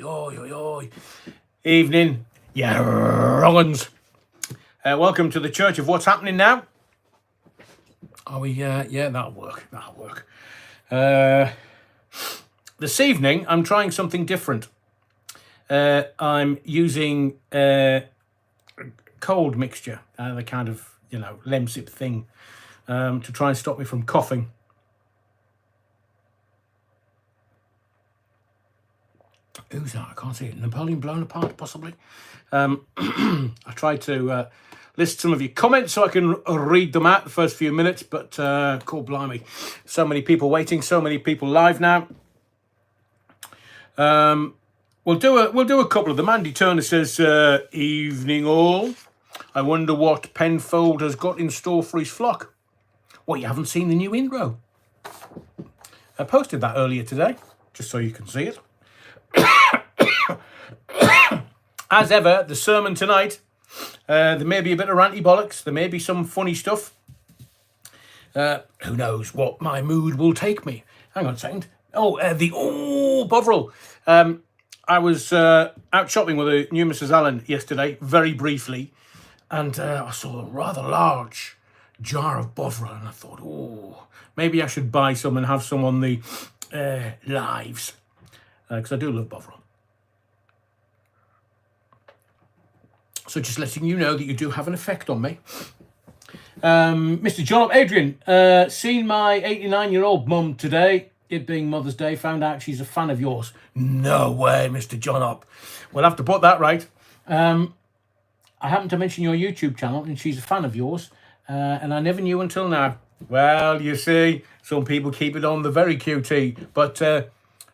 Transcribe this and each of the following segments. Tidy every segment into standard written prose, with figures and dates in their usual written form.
oi, oi, oi. Evening, yeah, wrong-uns. Welcome to the Church of What's Happening Now. Are we, yeah, that'll work. This evening, I'm trying something different. I'm using cold mixture, the kind of, Lemsip thing, to try and stop me from coughing. Who's that? I can't see it. Napoleon blown apart, possibly. I tried to list some of your comments so I can read them out the first few minutes, but cool blimey, so many people waiting, so many people live now. We'll do a couple of them. Andy Turner says, evening all. I wonder what Penfold has got in store for his flock. Well, you haven't seen the new intro. I posted that earlier today, just so you can see it. As ever, the sermon tonight, there may be a bit of ranty bollocks, there may be some funny stuff. Who knows what my mood will take me. Hang on a second. Bovril. I was out shopping with a new Mrs. Allen yesterday, very briefly, and I saw a rather large jar of Bovril, and I thought, maybe I should buy some and have some on the lives, because I do love Bovril. So just letting you know that you do have an effect on me. Mr. John Adrian, seen my 89-year-old mum today, it being Mother's Day, found out she's a fan of yours. No way, Mr. John Up. We'll have to put that right. I happened to mention your YouTube channel and she's a fan of yours, and I never knew until now. Well, you see, some people keep it on the very QT, but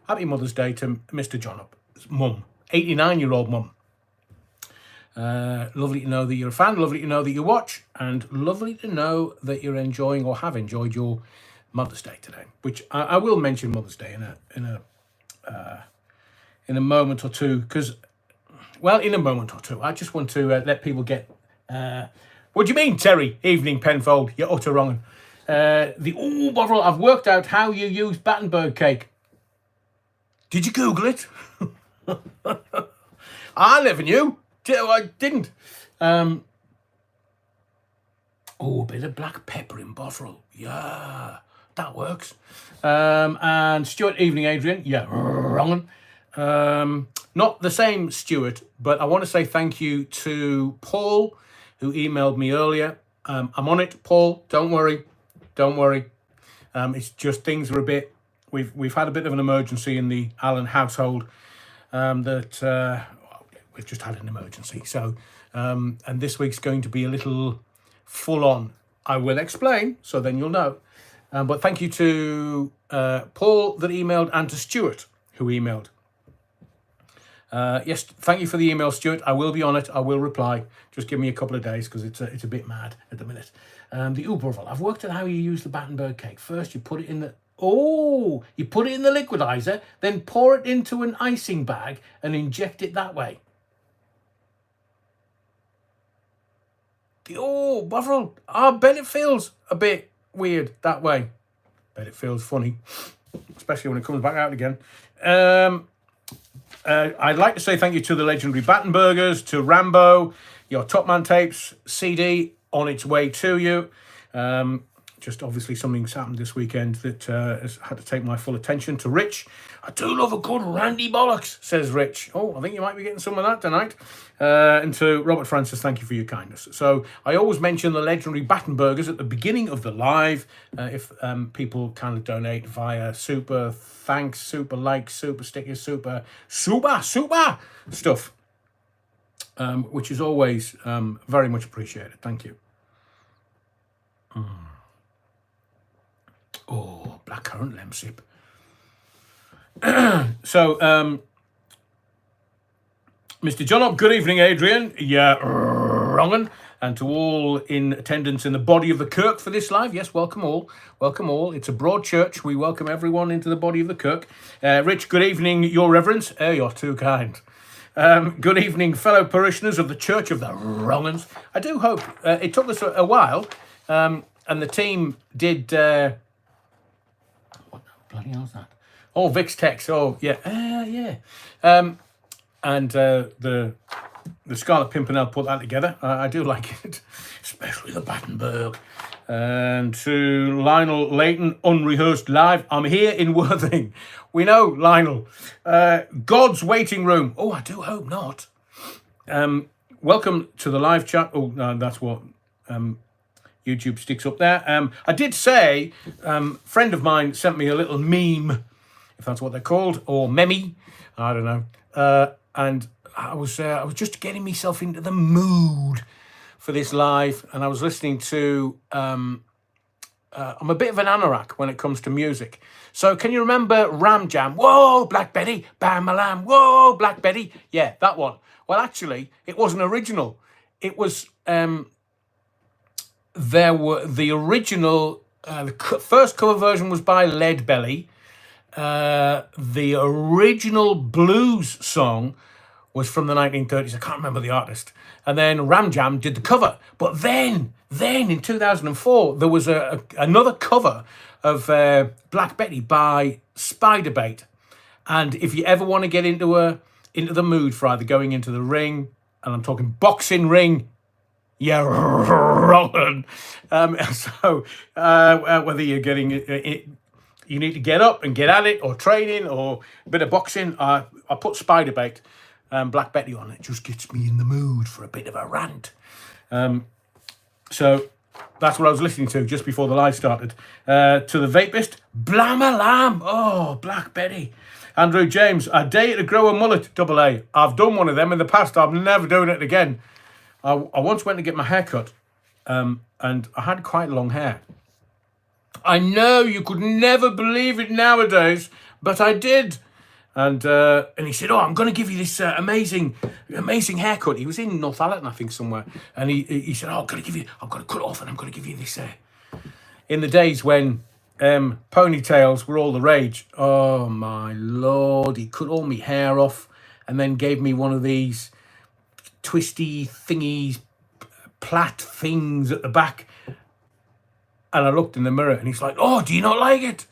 happy Mother's Day to Mr. John Up's mum, 89-year-old mum. Lovely to know that you're a fan, lovely to know that you watch, and lovely to know that you're enjoying or have enjoyed your Mother's Day today, which I will mention Mother's Day in a moment or two, because, well, in a moment or two, I just want to let people get, what do you mean, Terry? Evening, Penfold, you're utter wrong. Bovril, I've worked out how you use Battenberg cake. Did you Google it? I never knew. I didn't. A bit of black pepper in Bovril. Yeah, that works. And Stuart, evening, Adrian. Yeah, wrong. Not the same Stuart, but I want to say thank you to Paul, who emailed me earlier. I'm on it, Paul. Don't worry. It's just things are a bit. We've had a bit of an emergency in the Allen household. We've just had an emergency. So, and this week's going to be a little full on. I will explain, so then you'll know. But thank you to Paul that emailed and to Stuart who emailed. Yes, thank you for the email, Stuart. I will be on it. I will reply. Just give me a couple of days because it's a bit mad at the minute. The Bovril. I've worked out how you use the Battenberg cake. First, you put it in the you put it in the liquidizer, then pour it into an icing bag and inject it that way. Bovril, I bet it feels a bit weird that way. Bet it feels funny, especially when it comes back out again. I'd like to say thank you to the legendary Battenbergers, to Rambo, your Top Man Tapes CD on its way to you. Just obviously something's happened this weekend that has had to take my full attention. To Rich, I do love a good randy bollocks, says Rich. I think you might be getting some of that tonight. And to Robert Francis, thank you for your kindness. So I always mention the legendary Battenbergers at the beginning of the live. If people kind of donate via super thanks, super likes, super stickers, super stuff, which is always very much appreciated. Thank you. Blackcurrant lemsip. So, Mr. John Up, good evening, Adrian. Yeah, wrongin'. And to all in attendance in the body of the kirk for this live, yes, welcome all. Welcome all. It's a broad church. We welcome everyone into the body of the kirk. Rich, good evening, your reverence. You're too kind. Good evening, fellow parishioners of the Church of the Wrong'uns. I do hope it took us a while, and the team did. What the bloody hell's that? Oh, Vix Tex. Oh, yeah. and the Scarlet Pimpernel put that together. I do like it, especially the Battenberg. And to Lionel Leighton, unrehearsed live. I'm here in Worthing. We know, Lionel. God's waiting room. Oh, I do hope not. Welcome to the live chat. Oh, no, that's what YouTube sticks up there. I did say, friend of mine sent me a little meme, if that's what they're called, or meme. I don't know. And I was just getting myself into the mood for this live, and I was listening to. I'm a bit of an anorak when it comes to music. So can you remember Ram Jam? Whoa, Black Betty, bam a lamb. Whoa, Black Betty. Yeah, that one. Well, actually, it wasn't original. It was. There were the original. The first cover version was by Leadbelly. The original blues song was from the 1930s. I can't remember the artist. And then Ram Jam did the cover. But then in 2004, there was another cover of Black Betty by Spiderbait. And if you ever want to get into the mood for either going into the ring, and I'm talking boxing ring, yeah, wrong. So whether you're getting it, you need to get up and get at it, or training, or a bit of boxing. I put Spiderbait and Black Betty on. It just gets me in the mood for a bit of a rant. So that's what I was listening to just before the live started. To the Vapist, Blam a Lamb. Oh, Black Betty. Andrew James, a day to grow a mullet, double A. I've done one of them in the past. I'm never doing it again. I once went to get my hair cut, and I had quite long hair. I know you could never believe it nowadays, but I did. And he said, "Oh, I'm going to give you this amazing haircut." He was in Northallerton, I think, somewhere. And he said, "Oh, I'm going to cut it off, and I'm going to give you this." In the days when ponytails were all the rage, oh my Lord, he cut all my hair off and then gave me one of these twisty thingies, plait things at the back. And I looked in the mirror and he's like, "Oh, do you not like it?"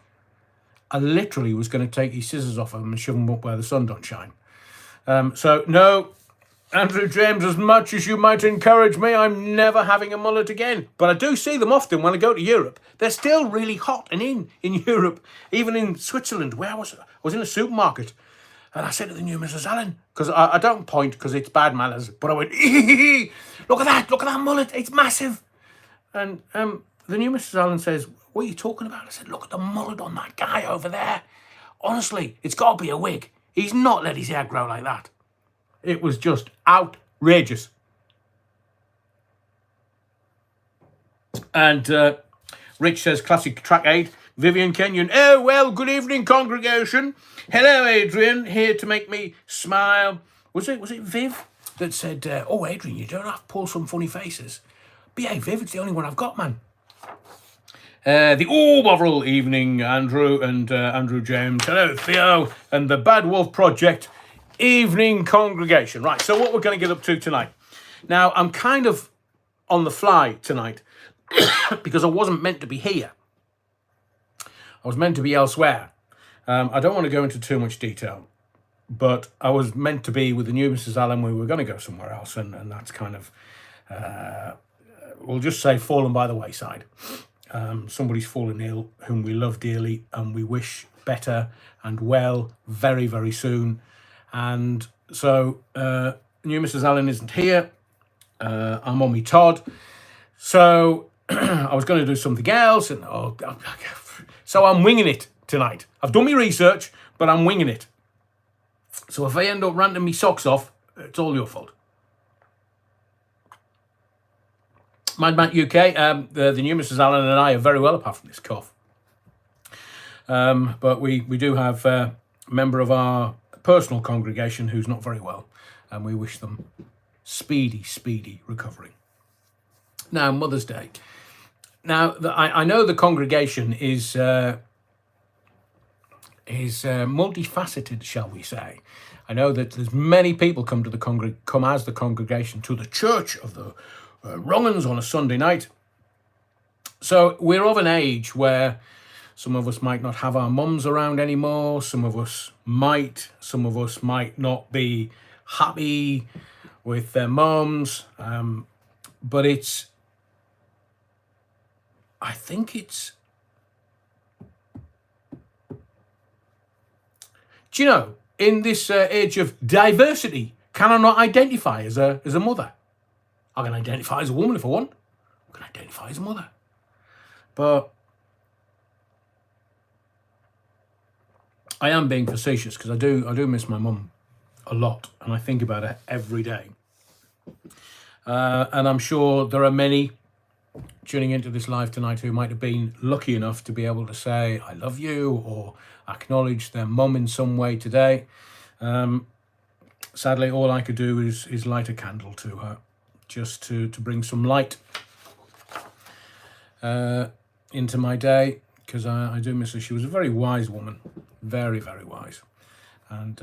I literally was going to take his scissors off him and shove them up where the sun don't shine. So, no, Andrew James, as much as you might encourage me, I'm never having a mullet again. But I do see them often when I go to Europe. They're still really hot and in Europe, even in Switzerland, where I was in a supermarket. And I said to the new Mrs. Allen, because I don't point because it's bad manners, but I went, look at that mullet, it's massive. And the new Mrs. Allen says, "What are you talking about?" I said, "Look at the mullet on that guy over there. Honestly, it's got to be a wig. He's not let his hair grow like that." It was just outrageous. And Rich says, classic track aid. Vivian Kenyon, "Oh, well, good evening, congregation. Hello, Adrian, here to make me smile." Was it Viv that said, "Oh, Adrian, you don't have to pull some funny faces"? But yeah, Viv, it's the only one I've got, man. The Bovril evening, Andrew and Andrew James. Hello, Theo, and the Bad Wolf Project evening congregation. Right, so what we're going to get up to tonight. Now, I'm kind of on the fly tonight because I wasn't meant to be here. I was meant to be elsewhere. I don't want to go into too much detail, but I was meant to be with the new Mrs. Allen. We were going to go somewhere else, and that's kind of, we'll just say, fallen by the wayside. Somebody's fallen ill whom we love dearly and we wish better and well very, very soon. And so new Mrs. Allen isn't here. I'm on me Todd. So I was going to do something else, and so I'm winging it tonight. I've done my research, but I'm winging it. So if I end up ranting me socks off, it's all your fault. Mad Matt UK, the new Mrs. Allen and I are very well apart from this cough. But we do have a member of our personal congregation who's not very well, and we wish them speedy recovery. Now, Mother's Day. Now, I know the congregation is multifaceted, shall we say. I know that there's many people come as the congregation to the church of the Wrong'uns on a Sunday night. So we're of an age where some of us might not have our mums around anymore. Some of us might not be happy with their mums. But I think it's, do you know, in this age of diversity, can I not identify as a mother? I can identify as a woman if I want. I can identify as a mother. But I am being facetious because I do miss my mum a lot, and I think about her every day. And I'm sure there are many tuning into this live tonight who might have been lucky enough to be able to say I love you or acknowledge their mum in some way today. Sadly, all I could do is light a candle to her, just to bring some light into my day, because I do miss her. She was a very wise woman, very, very wise. And,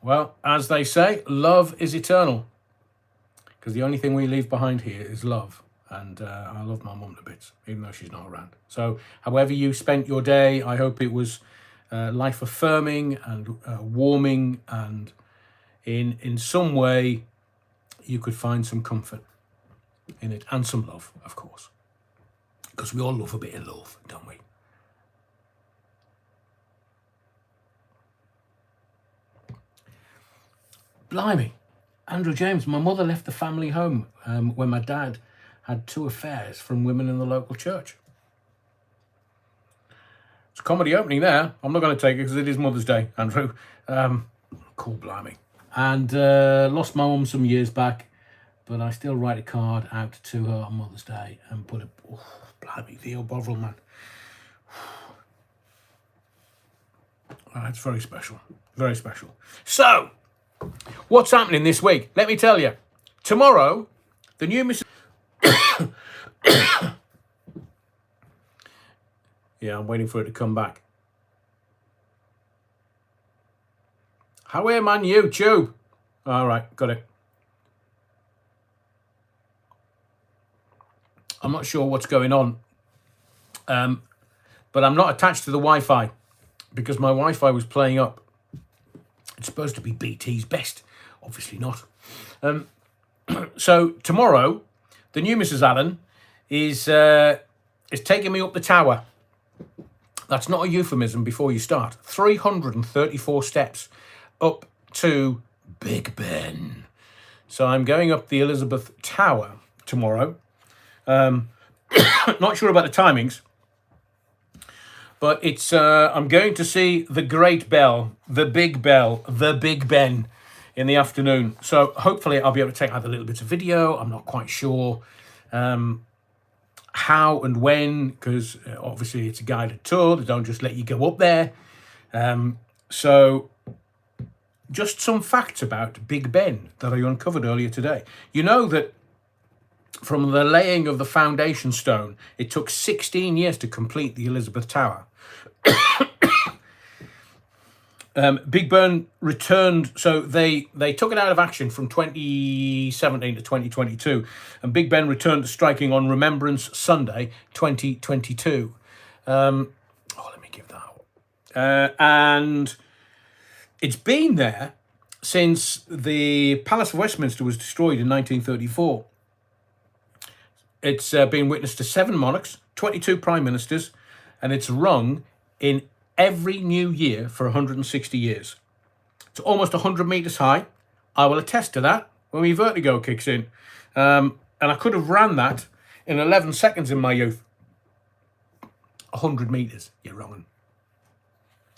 well, as they say, love is eternal, because the only thing we leave behind here is love. And I love my mum to bits, even though she's not around. So however you spent your day, I hope it was life-affirming and warming, and in some way you could find some comfort in it, and some love, of course, because we all love a bit of love, don't we? Blimey, Andrew James, my mother left the family home when my dad had 2 affairs from women in the local church. It's a comedy opening there. I'm not going to take it because it is Mother's Day, Andrew. Cool, blimey. And lost my mum some years back, but I still write a card out to her on Mother's Day and put a, oh, blimey, Theo Bovril, man. It's very special, very special. So, what's happening this week? Let me tell you. Tomorrow, the new Mrs. Yeah, I'm waiting for it to come back. How am I on YouTube? All right, got it. I'm not sure what's going on, but I'm not attached to the Wi-Fi because my Wi-Fi was playing up. It's supposed to be BT's best, obviously not. So tomorrow, the new Mrs. Allen is taking me up the tower. That's not a euphemism before you start. 334 steps up to Big Ben. So I'm going up the Elizabeth Tower tomorrow. Not sure about the timings, but it's I'm going to see the Great Bell, the Big Ben in the afternoon. So hopefully I'll be able to take either little bits of video. I'm not quite sure how and when, because obviously it's a guided tour. They don't just let you go up there. So just some facts about Big Ben that I uncovered earlier today. You know that from the laying of the foundation stone, it took 16 years to complete the Elizabeth Tower. Big Ben returned, so they took it out of action from 2017 to 2022, and Big Ben returned to striking on Remembrance Sunday 2022. Let me give that out. And it's been there since the Palace of Westminster was destroyed in 1934. It's been witness to 7 monarchs, 22 prime ministers, and it's rung in every new year for 160 years. It's almost 100 metres high. I will attest to that when my vertigo kicks in. And I could have ran that in 11 seconds in my youth. 100 metres, you're wrong.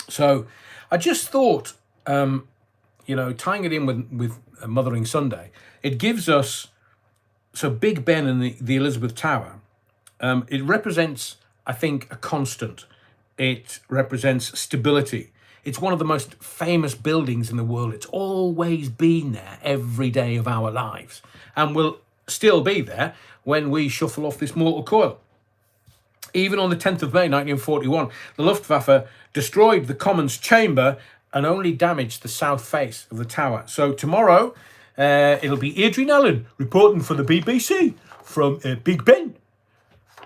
So I just thought, tying it in with Mothering Sunday, it gives us, so Big Ben and the Elizabeth Tower, it represents, I think, a constant. It represents stability. It's one of the most famous buildings in the world. It's always been there every day of our lives, and will still be there when we shuffle off this mortal coil. Even on the 10th of May 1941, the Luftwaffe destroyed the Commons chamber and only damaged the south face of the tower. So tomorrow, it'll be Adrian Allen reporting for the BBC from Big Ben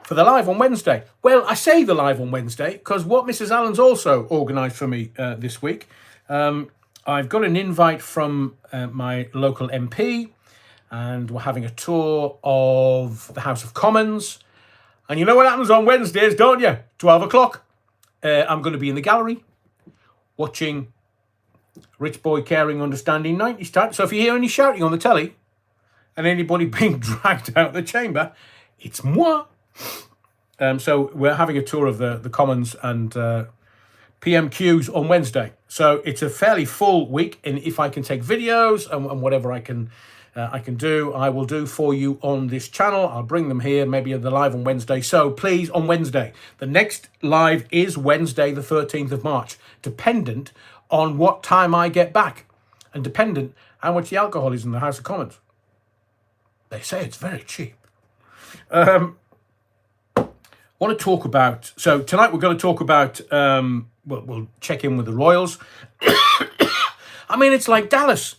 for the Live on Wednesday. Well, I say the Live on Wednesday because what Mrs. Allen's also organised for me this week, I've got an invite from my local MP, and we're having a tour of the House of Commons. And you know what happens on Wednesdays, don't you? 12 o'clock. I'm going to be in the gallery watching Rich Boy Caring Understanding 90s type. So if you hear any shouting on the telly and anybody being dragged out of the chamber, it's moi. So we're having a tour of the Commons and PMQs on Wednesday. So it's a fairly full week, and if I can take videos and whatever I can do, I will do for you on this channel. I'll bring them here, maybe the live on Wednesday. So please, on Wednesday, the next live is Wednesday, the 13th of March, dependent on what time I get back and dependent how much the alcohol is in the House of Commons. They say it's very cheap. Want to talk about, so tonight we're going to talk about, we'll check in with the Royals. I mean, it's like Dallas.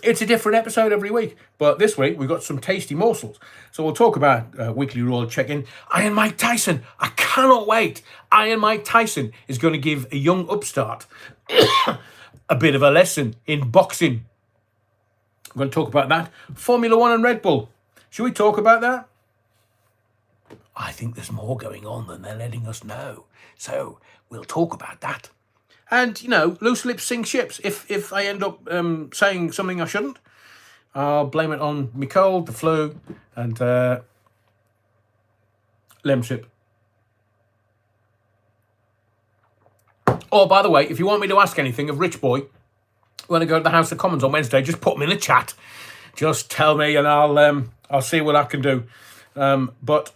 It's a different episode every week. But this week, we've got some tasty morsels. So we'll talk about weekly Royal check-in. Iron Mike Tyson. I cannot wait. Iron Mike Tyson is going to give a young upstart a bit of a lesson in boxing. I'm going to talk about that. Formula One and Red Bull. Should we talk about that? I think there's more going on than they're letting us know. So we'll talk about that. And, you know, loose lips sink ships. If I end up saying something I shouldn't, I'll blame it on my cold, the flu, and lemship. Oh, by the way, if you want me to ask anything of Rich Boy when I go to the House of Commons on Wednesday, just put me in the chat. Just tell me, and I'll see what I can do. But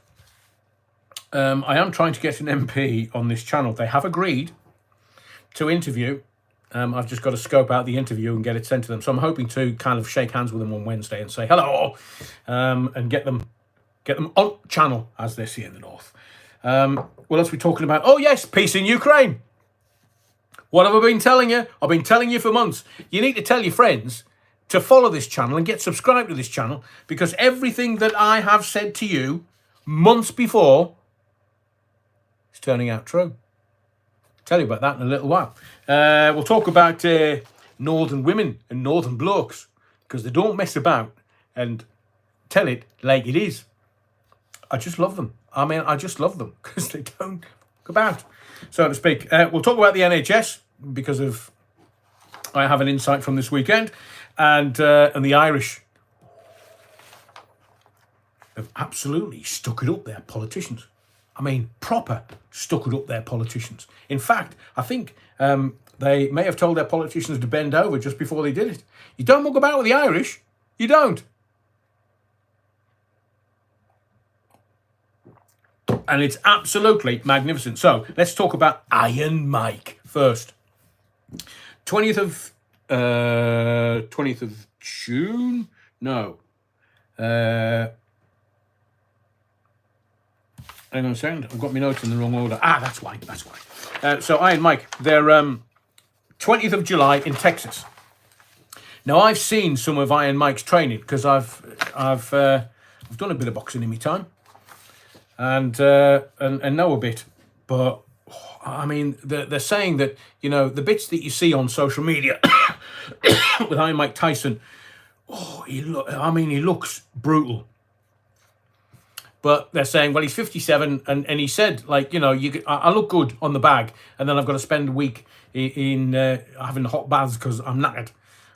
I am trying to get an MP on this channel. They have agreed to interview. I've just got to scope out the interview and get it sent to them. So I'm hoping to kind of shake hands with them on Wednesday and say hello, and get them on channel, as they see in the north. What else are we talking about? Oh yes, peace in Ukraine. What have I been telling you? I've been telling you for months. You need to tell your friends to follow this channel and get subscribed to this channel, because everything that I have said to you months before is turning out true. Tell you about that in a little while. We'll talk about northern women and northern blokes, because they don't mess about and tell it like it is. I just love them. I mean, I just love them because they don't go about, so to speak. We'll talk about the NHS because of I have an insight from this weekend, and the Irish have absolutely stuck it up their politicians. I mean, proper stuck it up their politicians. In fact, I think they may have told their politicians to bend over just before they did it. You don't muck about with the Irish. You don't. And it's absolutely magnificent. So let's talk about Iron Mike first. 20th of June? No. Hang on a second. I've got my notes in the wrong order. That's why. So Iron Mike, they're 20th of July in Texas. Now I've seen some of Iron Mike's training because I've done a bit of boxing in my time, and know a bit. But I mean, they're saying that, you know, the bits that you see on social media with Iron Mike Tyson, he looks brutal. But they're saying, well, he's 57, and he said, like, you know, I look good on the bag, and then I've got to spend a week in having hot baths because I'm knackered.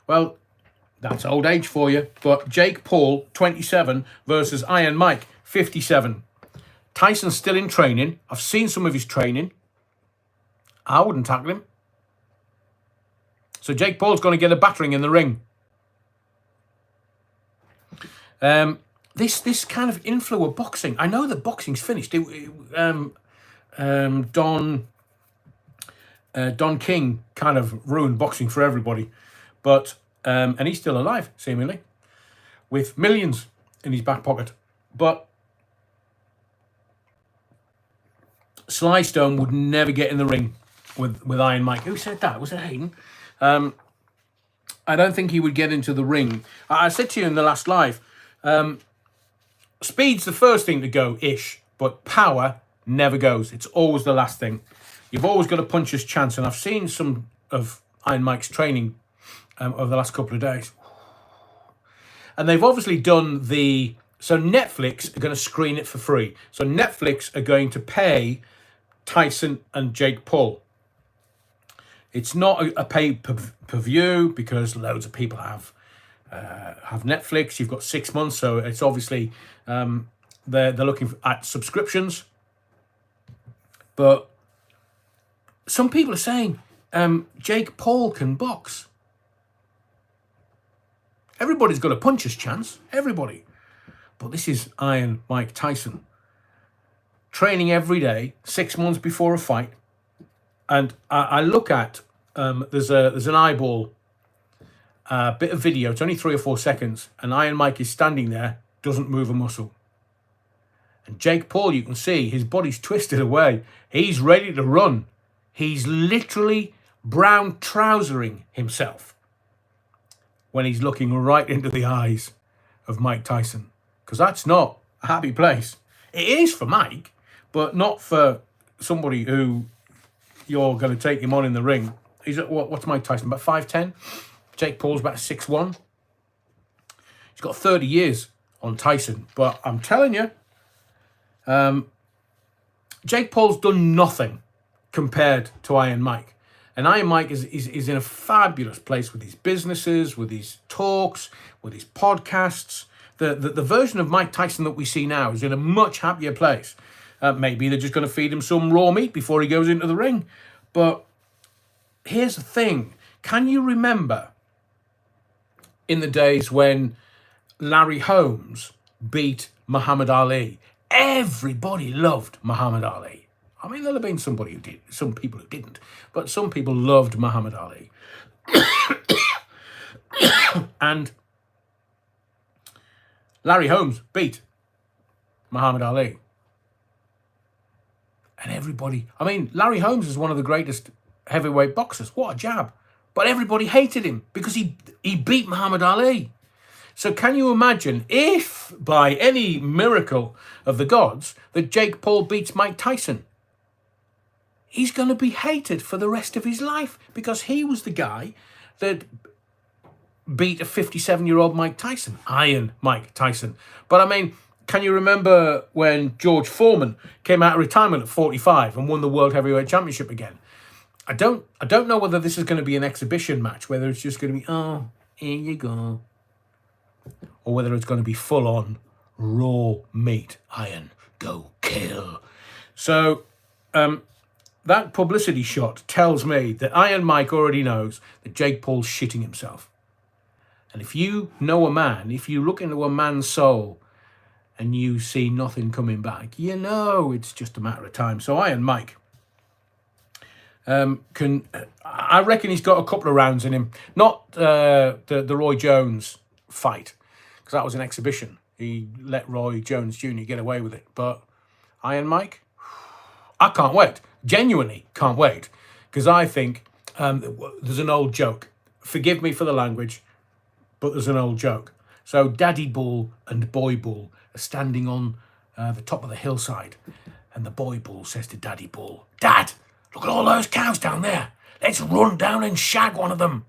Well, that's old age for you. But Jake Paul, 27, versus Iron Mike, 57. Tyson's still in training. I've seen some of his training. I wouldn't tackle him. So Jake Paul's going to get a battering in the ring. This kind of inflow of boxing. I know that boxing's finished. Don King kind of ruined boxing for everybody, but and he's still alive seemingly, with millions in his back pocket. But Sly Stone would never get in the ring with Iron Mike. Who said that? Was it Hayden? I don't think he would get into the ring. I said to you in the last live. Speed's the first thing to go-ish, but power never goes. It's always the last thing. You've always got a puncher's chance, and I've seen some of Iron Mike's training over the last couple of days. And they've obviously done the... So Netflix are going to screen it for free. So Netflix are going to pay Tyson and Jake Paul. It's not a pay-per-view because loads of people have Netflix. You've got 6 months, so it's obviously they're looking at subscriptions. But some people are saying Jake Paul can box. Everybody's got a puncher's chance. Everybody. But this is Iron Mike Tyson. Training every day, 6 months before a fight. And I look at, there's an eyeball bit of video. It's only 3 or 4 seconds. And Iron Mike is standing there, doesn't move a muscle. And Jake Paul, you can see, his body's twisted away. He's ready to run. He's literally brown trousering himself when he's looking right into the eyes of Mike Tyson. Because that's not a happy place. It is for Mike, but not for somebody who you're going to take him on in the ring. He's at, what's Mike Tyson, about 5'10"? Jake Paul's about 6'1". He's got 30 years on Tyson. But I'm telling you, Jake Paul's done nothing compared to Iron Mike. And Iron Mike is in a fabulous place with his businesses, with his talks, with his podcasts. The version of Mike Tyson that we see now is in a much happier place. Maybe they're just going to feed him some raw meat before he goes into the ring. But here's the thing. Can you remember in the days when Larry Holmes beat Muhammad Ali? Everybody loved Muhammad Ali. I mean, there'll have been somebody who did, some people who didn't, but some people loved Muhammad Ali. And Larry Holmes beat Muhammad Ali. And everybody, I mean, Larry Holmes is one of the greatest heavyweight boxers. What a jab. But everybody hated him because he beat Muhammad Ali. So can you imagine if, by any miracle of the gods, that Jake Paul beats Mike Tyson? He's going to be hated for the rest of his life because he was the guy that beat a 57-year-old Mike Tyson, Iron Mike Tyson. But I mean, can you remember when George Foreman came out of retirement at 45 and won the World Heavyweight Championship again? I don't know whether this is going to be an exhibition match, whether it's just going to be, oh, here you go, or whether it's going to be full-on raw meat. Iron, go kill. So that publicity shot tells me that Iron Mike already knows that Jake Paul's shitting himself. And if you know a man, if you look into a man's soul and you see nothing coming back, you know it's just a matter of time. So Iron Mike I reckon he's got a couple of rounds in him. Not the Roy Jones fight, because that was an exhibition. He let Roy Jones Jr. get away with it. But Iron Mike, I can't wait. Genuinely can't wait. Because I think there's an old joke. Forgive me for the language, but there's an old joke. So Daddy Bull and Boy Bull are standing on the top of the hillside. And the Boy Bull says to Daddy Bull, Dad, look at all those cows down there. Let's run down and shag one of them.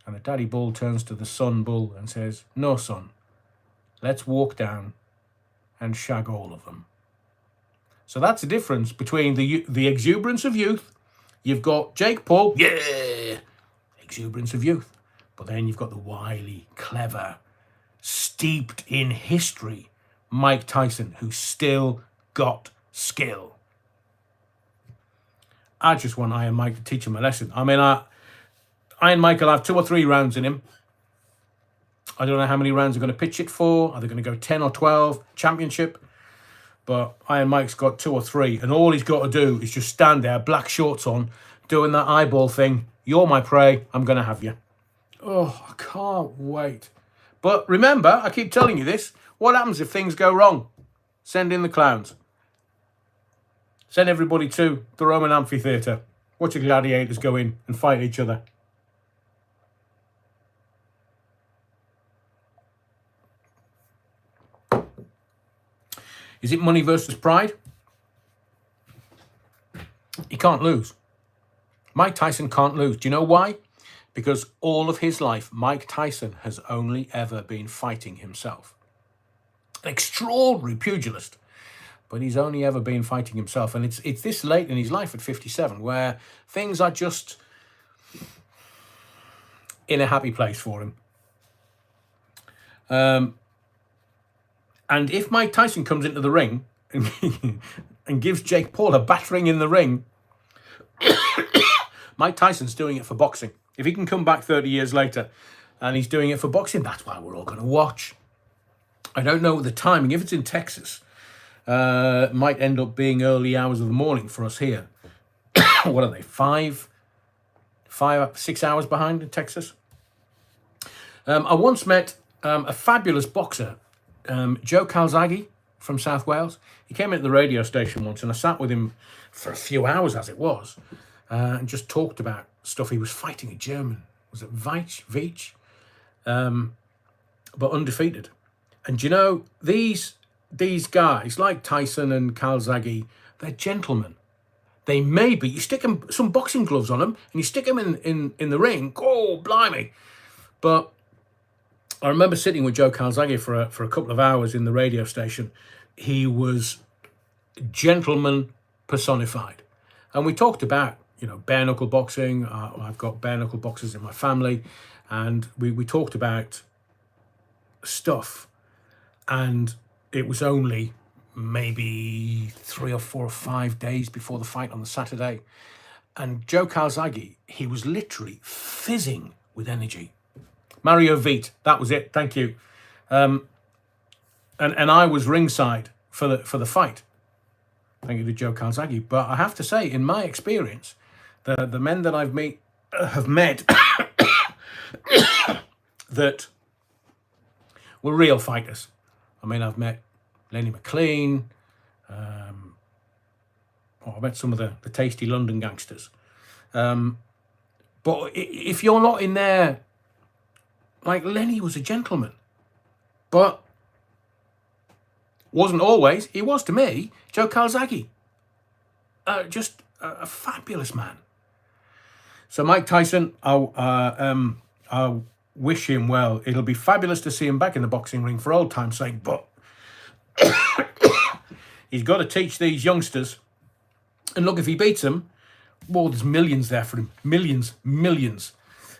And the Daddy Bull turns to the Son Bull and says, no, son. Let's walk down and shag all of them. So that's the difference between the exuberance of youth. You've got Jake Paul, yeah, exuberance of youth. But then you've got the wily, clever, steeped in history Mike Tyson, who's still got skill. I just want Iron Mike to teach him a lesson. I mean, Iron Mike will have 2 or 3 rounds in him. I don't know how many rounds they're going to pitch it for. Are they going to go 10 or 12? Championship? But Iron Mike's got 2 or 3. And all he's got to do is just stand there, black shorts on, doing that eyeball thing. You're my prey. I'm going to have you. Oh, I can't wait. But remember, I keep telling you this. What happens if things go wrong? Send in the clowns. Send everybody to the Roman amphitheatre. Watch the gladiators go in and fight each other. Is it money versus pride? You can't lose. Mike Tyson can't lose. Do you know why? Because all of his life, Mike Tyson has only ever been fighting himself. An extraordinary pugilist, but he's only ever been fighting himself. And it's this late in his life at 57 where things are just in a happy place for him. And if Mike Tyson comes into the ring and gives Jake Paul a battering in the ring, Mike Tyson's doing it for boxing. If he can come back 30 years later and he's doing it for boxing, that's why we're all going to watch. I don't know the timing. If it's in Texas, it might end up being early hours of the morning for us here. What are they, 6 hours behind in Texas? I once met a fabulous boxer, Joe Calzaghe from South Wales. He came into the radio station once and I sat with him for a few hours as it was and just talked about stuff. He was fighting a German. Was it Veach? But undefeated. And you know, these guys like Tyson and Calzaghe, they're gentlemen. They may be. You stick some boxing gloves on them and you stick them in the ring. Oh, blimey. But I remember sitting with Joe Calzaghe for a couple of hours in the radio station. He was gentleman personified. And we talked about, you know, bare knuckle boxing. I've got bare knuckle boxers in my family. And we talked about stuff. And it was only maybe 3 or 4 or 5 days before the fight on the Saturday. And Joe Calzaghe, he was literally fizzing with energy. Mario Vite, that was it. Thank you. And I was ringside for the fight. Thank you to Joe Calzaghe. But I have to say, in my experience, the men that have met that were real fighters. I mean, I've met Lenny McLean. I met some of the tasty London gangsters. But if you're not in there, like Lenny was a gentleman, but wasn't always. He was to me. Joe Calzaghe, just a fabulous man. So Mike Tyson, I'll wish him well. It'll be fabulous to see him back in the boxing ring for old time's sake, but he's got to teach these youngsters. And look, if he beats them, well, there's millions there for him. Millions.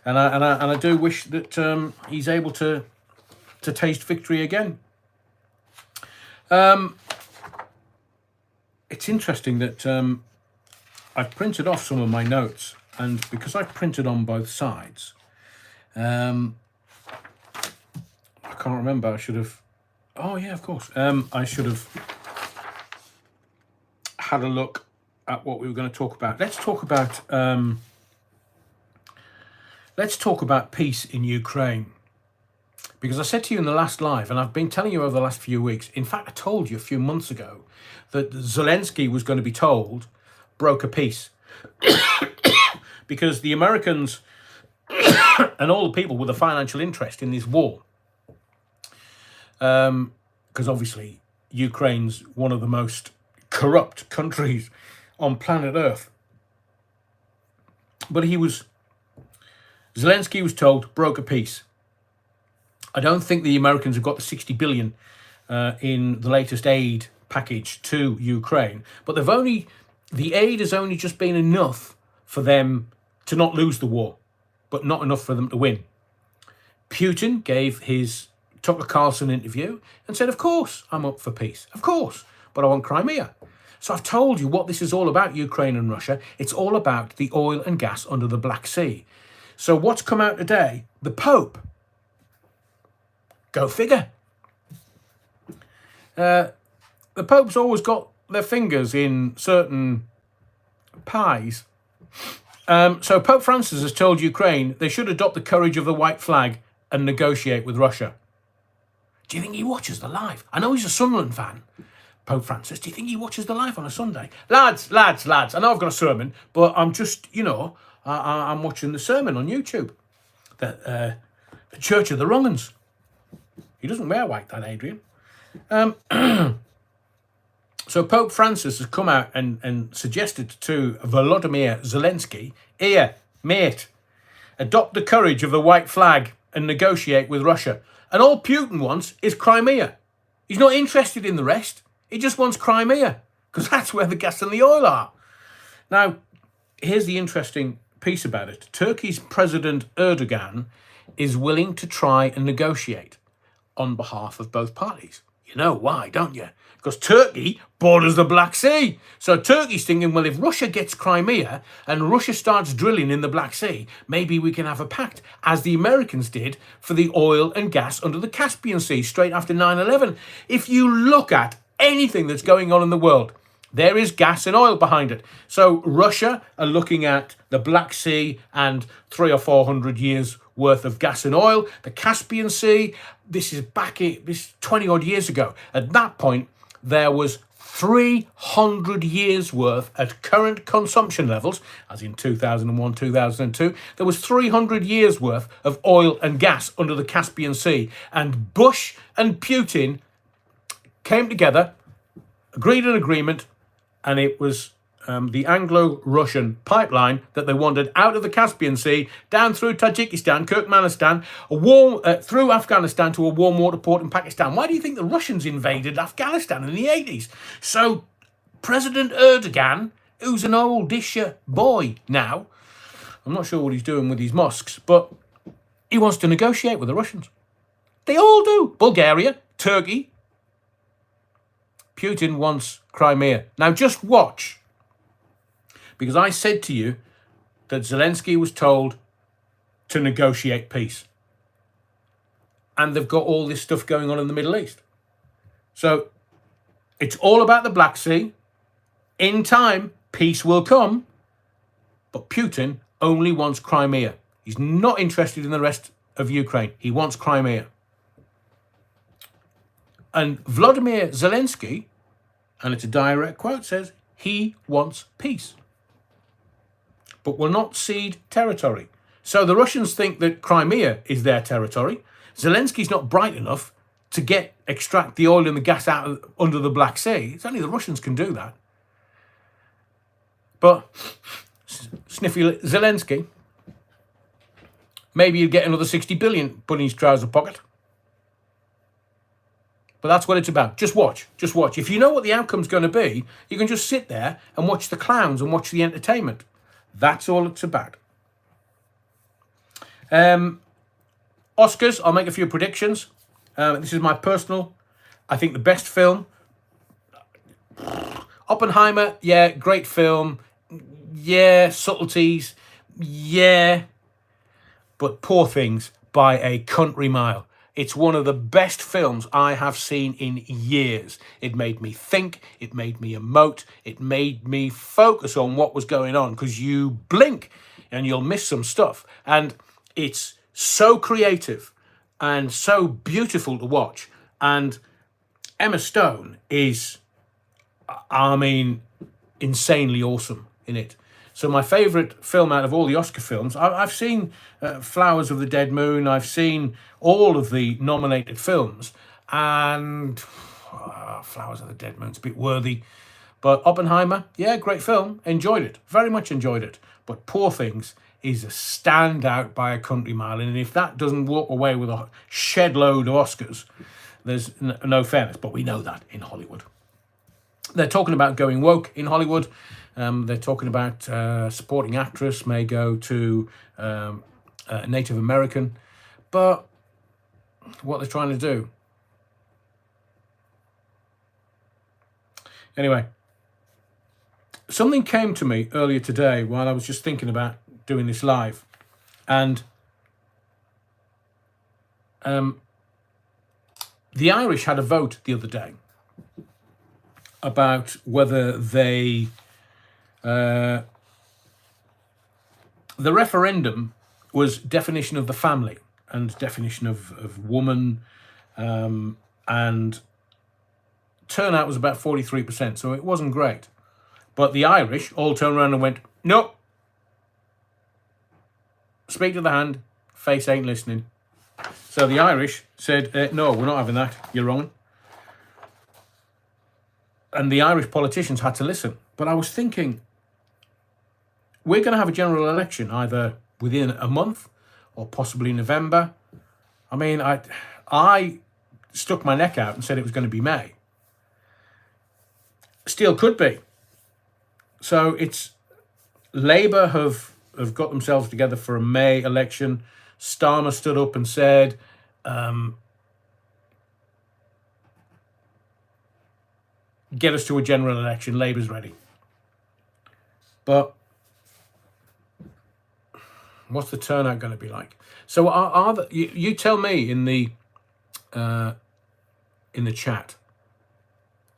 And I do wish that he's able to taste victory again. It's interesting that I've printed off some of my notes, and because I've printed on both sides, I can't remember. I should have. Oh yeah, of course. I should have had a look at what we were going to talk about. Let's talk about peace in Ukraine. Because I said to you in the last live, and I've been telling you over the last few weeks, in fact, I told you a few months ago that Zelensky was going to be told, broker peace. Because the Americans and all the people with a financial interest in this war, because obviously Ukraine's one of the most corrupt countries on planet Earth. But Zelensky was told, broker peace. I don't think the Americans have got the 60 billion in the latest aid package to Ukraine, but the aid has only just been enough for them to not lose the war, but not enough for them to win. Putin gave his Tucker Carlson interview and said, of course, I'm up for peace. Of course, but I want Crimea. So I've told you what this is all about, Ukraine and Russia. It's all about the oil and gas under the Black Sea. So what's come out today? The Pope. Go figure. The Pope's always got their fingers in certain pies. So Pope Francis has told Ukraine they should adopt the courage of the white flag and negotiate with Russia. Do you think he watches the live? I know he's a Sunderland fan, Pope Francis. Do you think he watches the live on a Sunday? Lads. I know I've got a sermon, but I'm just, I'm watching the sermon on YouTube. The Church of the Wrong-uns. He doesn't wear white, that Adrian. So So Pope Francis has come out and suggested to Volodymyr Zelensky, here, mate, adopt the courage of the white flag and negotiate with Russia. And all Putin wants is Crimea. He's not interested in the rest. He just wants Crimea, because that's where the gas and the oil are. Now, here's the interesting piece about it. Turkey's President Erdogan is willing to try and negotiate on behalf of both parties. You know why, don't you? Because Turkey borders the Black Sea. So Turkey's thinking, well, if Russia gets Crimea and Russia starts drilling in the Black Sea, maybe we can have a pact, as the Americans did for the oil and gas under the Caspian Sea straight after 9/11. If you look at anything that's going on in the world, there is gas and oil behind it. So Russia are looking at the Black Sea and 300 or 400 years worth of gas and oil. The Caspian Sea, this is 20 odd years ago. At that point, there was 300 years worth at current consumption levels, as in 2001, 2002. There was 300 years worth of oil and gas under the Caspian Sea. And Bush and Putin came together, agreed an agreement, and it was the Anglo-Russian pipeline that they wanted out of the Caspian Sea, down through Tajikistan, Turkmenistan, through Afghanistan to a warm water port in Pakistan. Why do you think the Russians invaded Afghanistan in the 80s? So President Erdogan, who's an oldish boy now, I'm not sure what he's doing with his mosques, but he wants to negotiate with the Russians. They all do. Bulgaria, Turkey. Putin wants Crimea. Now just watch. Because I said to you that Zelensky was told to negotiate peace. And they've got all this stuff going on in the Middle East. So it's all about the Black Sea. In time, peace will come. But Putin only wants Crimea. He's not interested in the rest of Ukraine. He wants Crimea. And Volodymyr Zelensky, and it's a direct quote, says he wants peace, but will not cede territory. So the Russians think that Crimea is their territory. Zelensky's not bright enough to extract the oil and the gas out under the Black Sea. It's only the Russians can do that. But sniffy Zelensky, maybe you'd get another 60 billion put in his trouser pocket. But that's what it's about. Just watch. Just watch. If you know what the outcome's going to be, you can just sit there and watch the clowns and watch the entertainment. That's all it's about. Oscars, I'll make a few predictions. This is my personal, I think the best film. Oppenheimer, yeah, great film. Yeah, subtleties. Yeah. But Poor Things by a country mile. It's one of the best films I have seen in years. It made me think, it made me emote, it made me focus on what was going on, because you blink and you'll miss some stuff. And it's so creative and so beautiful to watch. And Emma Stone is, I mean, insanely awesome in it. So my favourite film out of all the Oscar films, I've seen Flowers of the Dead Moon, I've seen all of the nominated films, and Flowers of the Dead Moon's a bit worthy. But Oppenheimer, yeah, great film, enjoyed it, very much enjoyed it. But Poor Things is a standout by a country mile, and if that doesn't walk away with a shed load of Oscars, there's no fairness. But we know that in Hollywood. They're talking about going woke in Hollywood. They're talking about supporting actress may go to a Native American. But what they're trying to do. Anyway, something came to me earlier today while I was just thinking about doing this live. And the Irish had a vote the other day about whether they... the referendum was definition of the family and definition of woman, and turnout was about 43%, so it wasn't great. But the Irish all turned around and went, nope. Speak to the hand, face ain't listening. So the Irish said, no, we're not having that, you're wrong. and the Irish politicians had to listen. But I was thinking, we're going to have a general election either within a month or possibly November. I mean, I stuck my neck out and said it was going to be May. Still could be. So it's Labour have got themselves together for a May election. Starmer stood up and said, get us to a general election. Labour's ready. But what's the turnout going to be like? So you tell me in the chat,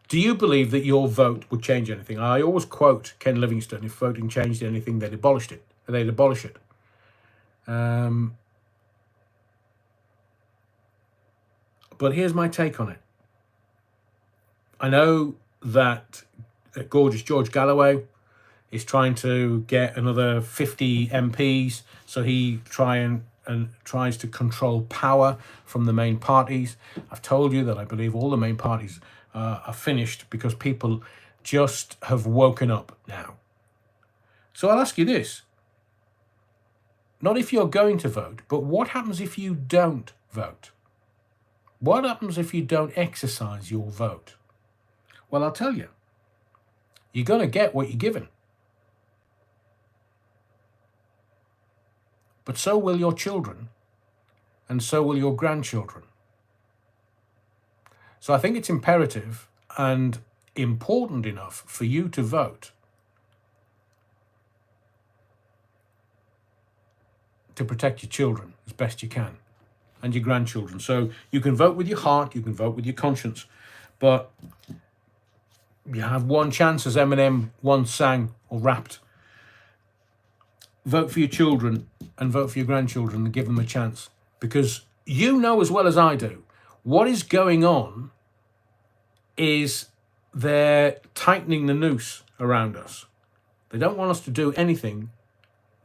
do you believe that your vote would change anything? I always quote Ken Livingstone: if voting changed anything, they'd abolish it. But here's my take on it. I know that gorgeous George Galloway is trying to get another 50 MPs, so he tries to control power from the main parties. I've told you that I believe all the main parties are finished because people just have woken up now. So I'll ask you this. Not if you're going to vote, but what happens if you don't vote? What happens if you don't exercise your vote? Well, I'll tell you. You're going to get what you're given. But so will your children, and so will your grandchildren. So I think it's imperative and important enough for you to vote to protect your children as best you can and your grandchildren. So you can vote with your heart, you can vote with your conscience, but you have one chance, as Eminem once sang or rapped. Vote for your children and vote for your grandchildren and give them a chance, because you know as well as I do, what is going on is they're tightening the noose around us. They don't want us to do anything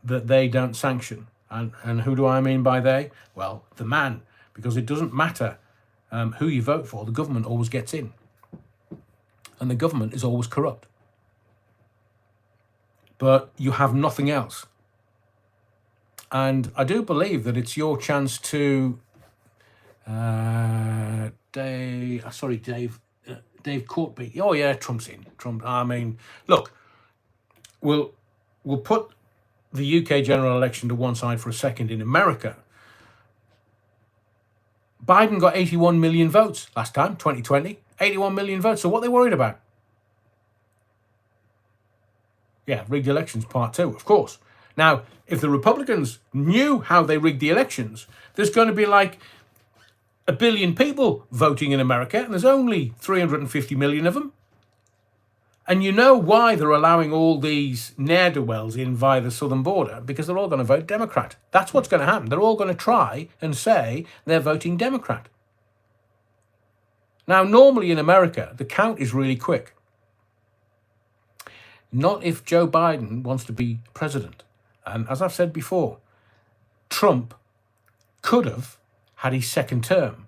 that they don't sanction. And who do I mean by they? Well, the man, because it doesn't matter who you vote for, the government always gets in. And the government is always corrupt. But you have nothing else. And I do believe that it's your chance to Dave Courtby. Oh yeah, Trump's in. Trump. I mean, look, we'll put the UK general election to one side for a second. In America, Biden got 81 million votes last time, 2020. 81 million votes. So what are they worried about? Yeah, rigged elections part 2, of course. Now, if the Republicans knew how they rigged the elections, there's going to be like 1 billion people voting in America, and there's only 350 million of them. And you know why they're allowing all these ne'er-do-wells in via the southern border? Because they're all going to vote Democrat. That's what's going to happen. They're all going to try and say they're voting Democrat. Now, normally in America, the count is really quick. Not if Joe Biden wants to be president. And as I've said before, Trump could have had his second term,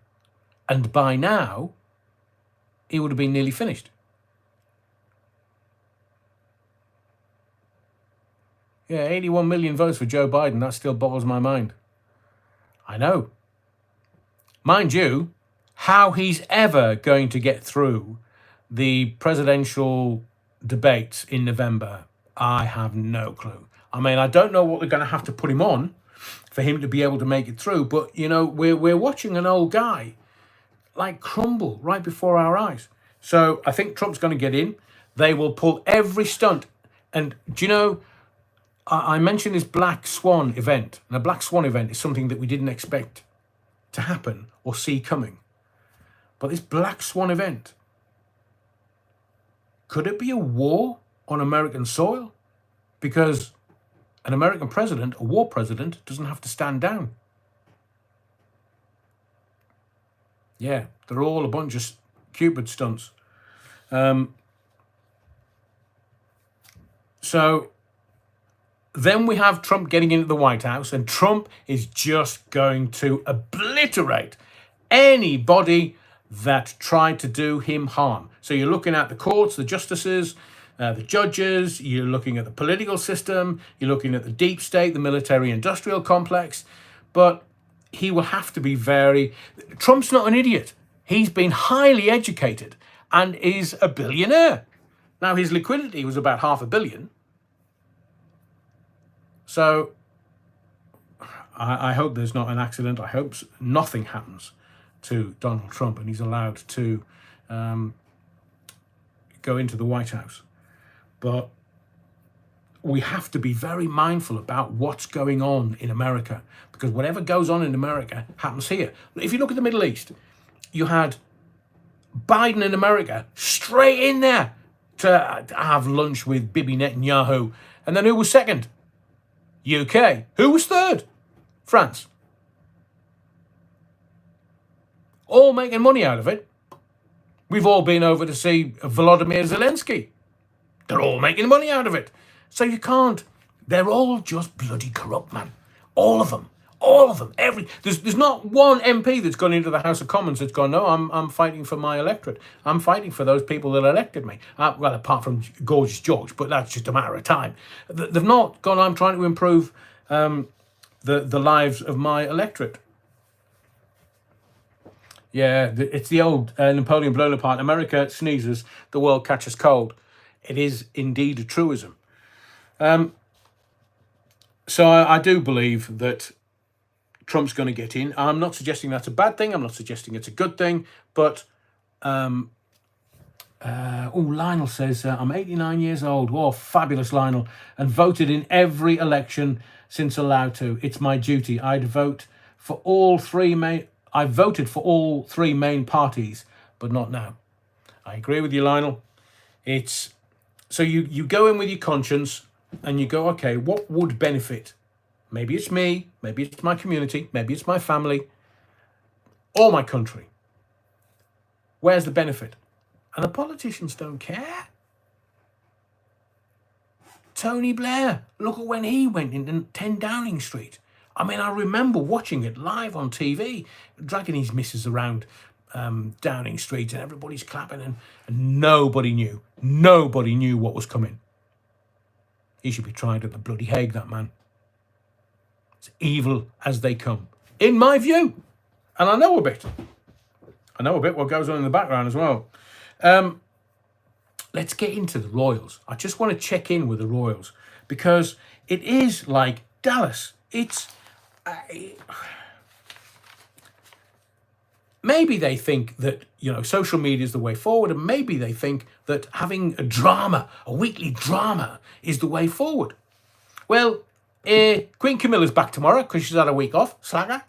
and by now, he would have been nearly finished. Yeah, 81 million votes for Joe Biden, that still boggles my mind. I know. Mind you, how he's ever going to get through the presidential debates in November, I have no clue. I mean, I don't know what they're going to have to put him on for him to be able to make it through. But, you know, we're watching an old guy like crumble right before our eyes. So I think Trump's going to get in. They will pull every stunt. And do you know, I mentioned this Black Swan event. And a Black Swan event is something that we didn't expect to happen or see coming. But this Black Swan event, could it be a war on American soil? Because an American president, a war president, doesn't have to stand down. Yeah, they're all a bunch of Cupid stunts. So then we have Trump getting into the White House, and Trump is just going to obliterate anybody that tried to do him harm. So you're looking at the courts, the justices, the judges, you're looking at the political system, you're looking at the deep state, the military-industrial complex, but he will have to be Trump's not an idiot. He's been highly educated and is a billionaire. Now, his liquidity was about $500 million. So I hope there's not an accident. I hope nothing happens to Donald Trump and he's allowed to go into the White House. But we have to be very mindful about what's going on in America, because whatever goes on in America happens here. If you look at the Middle East, you had Biden in America straight in there to have lunch with Bibi Netanyahu. And then who was second? UK. Who was third? France. All making money out of it. We've all been over to see Volodymyr Zelensky. They're all making money out of it. So you can't. They're all just bloody corrupt, man. All of them. All of them. There's not one MP that's gone into the House of Commons that's gone, no, I'm fighting for my electorate. I'm fighting for those people that elected me. Well, apart from Gorgeous George, but that's just a matter of time. They've not gone, I'm trying to improve the lives of my electorate. Yeah, it's the old Napoleon Bonaparte. America sneezes, the world catches cold. It is indeed a truism. So I do believe that Trump's going to get in. I'm not suggesting that's a bad thing. I'm not suggesting it's a good thing. But, Lionel says, I'm 89 years old. Oh, fabulous, Lionel. And voted in every election since allowed to. It's my duty. I voted for all three main parties, but not now. I agree with you, Lionel. So you go in with your conscience and you go, okay, what would benefit? Maybe it's me, maybe it's my community, maybe it's my family, or my country. Where's the benefit? And the politicians don't care. Tony Blair, look at when he went into 10 Downing Street. I mean, I remember watching it live on TV, dragging his missus around Downing Street, and everybody's clapping, and nobody knew what was coming. He should be tried at the bloody Hague, that man. It's evil as they come, in my view. And I know a bit what goes on in the background as well. Let's get into the Royals. I just want to check in with the Royals, because it is like Dallas. Maybe they think that, social media is the way forward, and maybe they think that having a weekly drama, is the way forward. Well, Queen Camilla's back tomorrow because she's had a week off, slacker.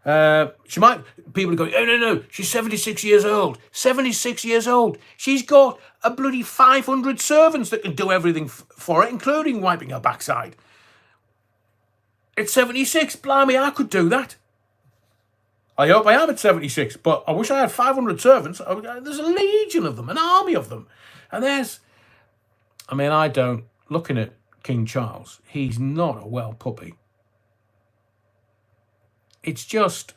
People are going, oh, no, she's 76 years old. 76 years old. She's got a bloody 500 servants that can do everything for her, including wiping her backside. It's 76, blimey, I could do that. I hope I am at 76, but I wish I had 500 servants. There's a legion of them, an army of them. And looking at King Charles, he's not a well puppy. It's just...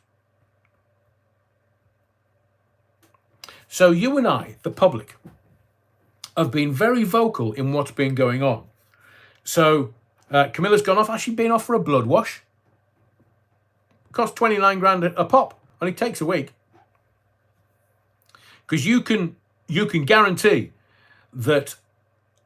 So you and I, the public, have been very vocal in what's been going on. So Camilla's gone off. She's been off for a blood wash. Cost 29 grand a pop. Only takes a week. Because you can guarantee that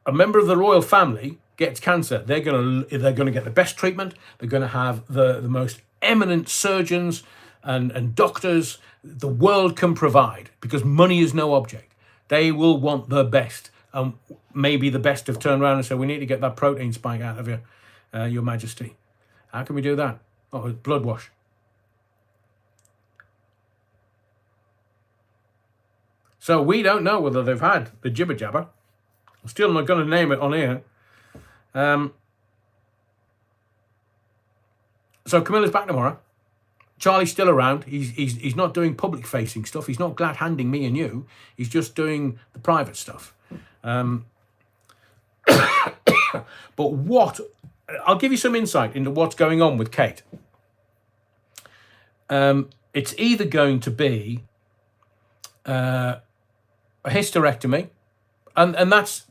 a member of the royal family gets cancer. They're gonna get the best treatment. They're gonna have the most eminent surgeons and doctors the world can provide, because money is no object. They will want the best. Maybe the best have turned around and said, we need to get that protein spike out of you, Your Majesty. How can we do that? Oh, blood wash. So we don't know whether they've had the jibber jabber. I'm still not going to name it on here. So Camilla's back tomorrow. Charlie's still around. He's not doing public facing stuff. He's not glad handing me and you. He's just doing the private stuff. But I'll give you some insight into what's going on with Kate. It's either going to be a hysterectomy, and that's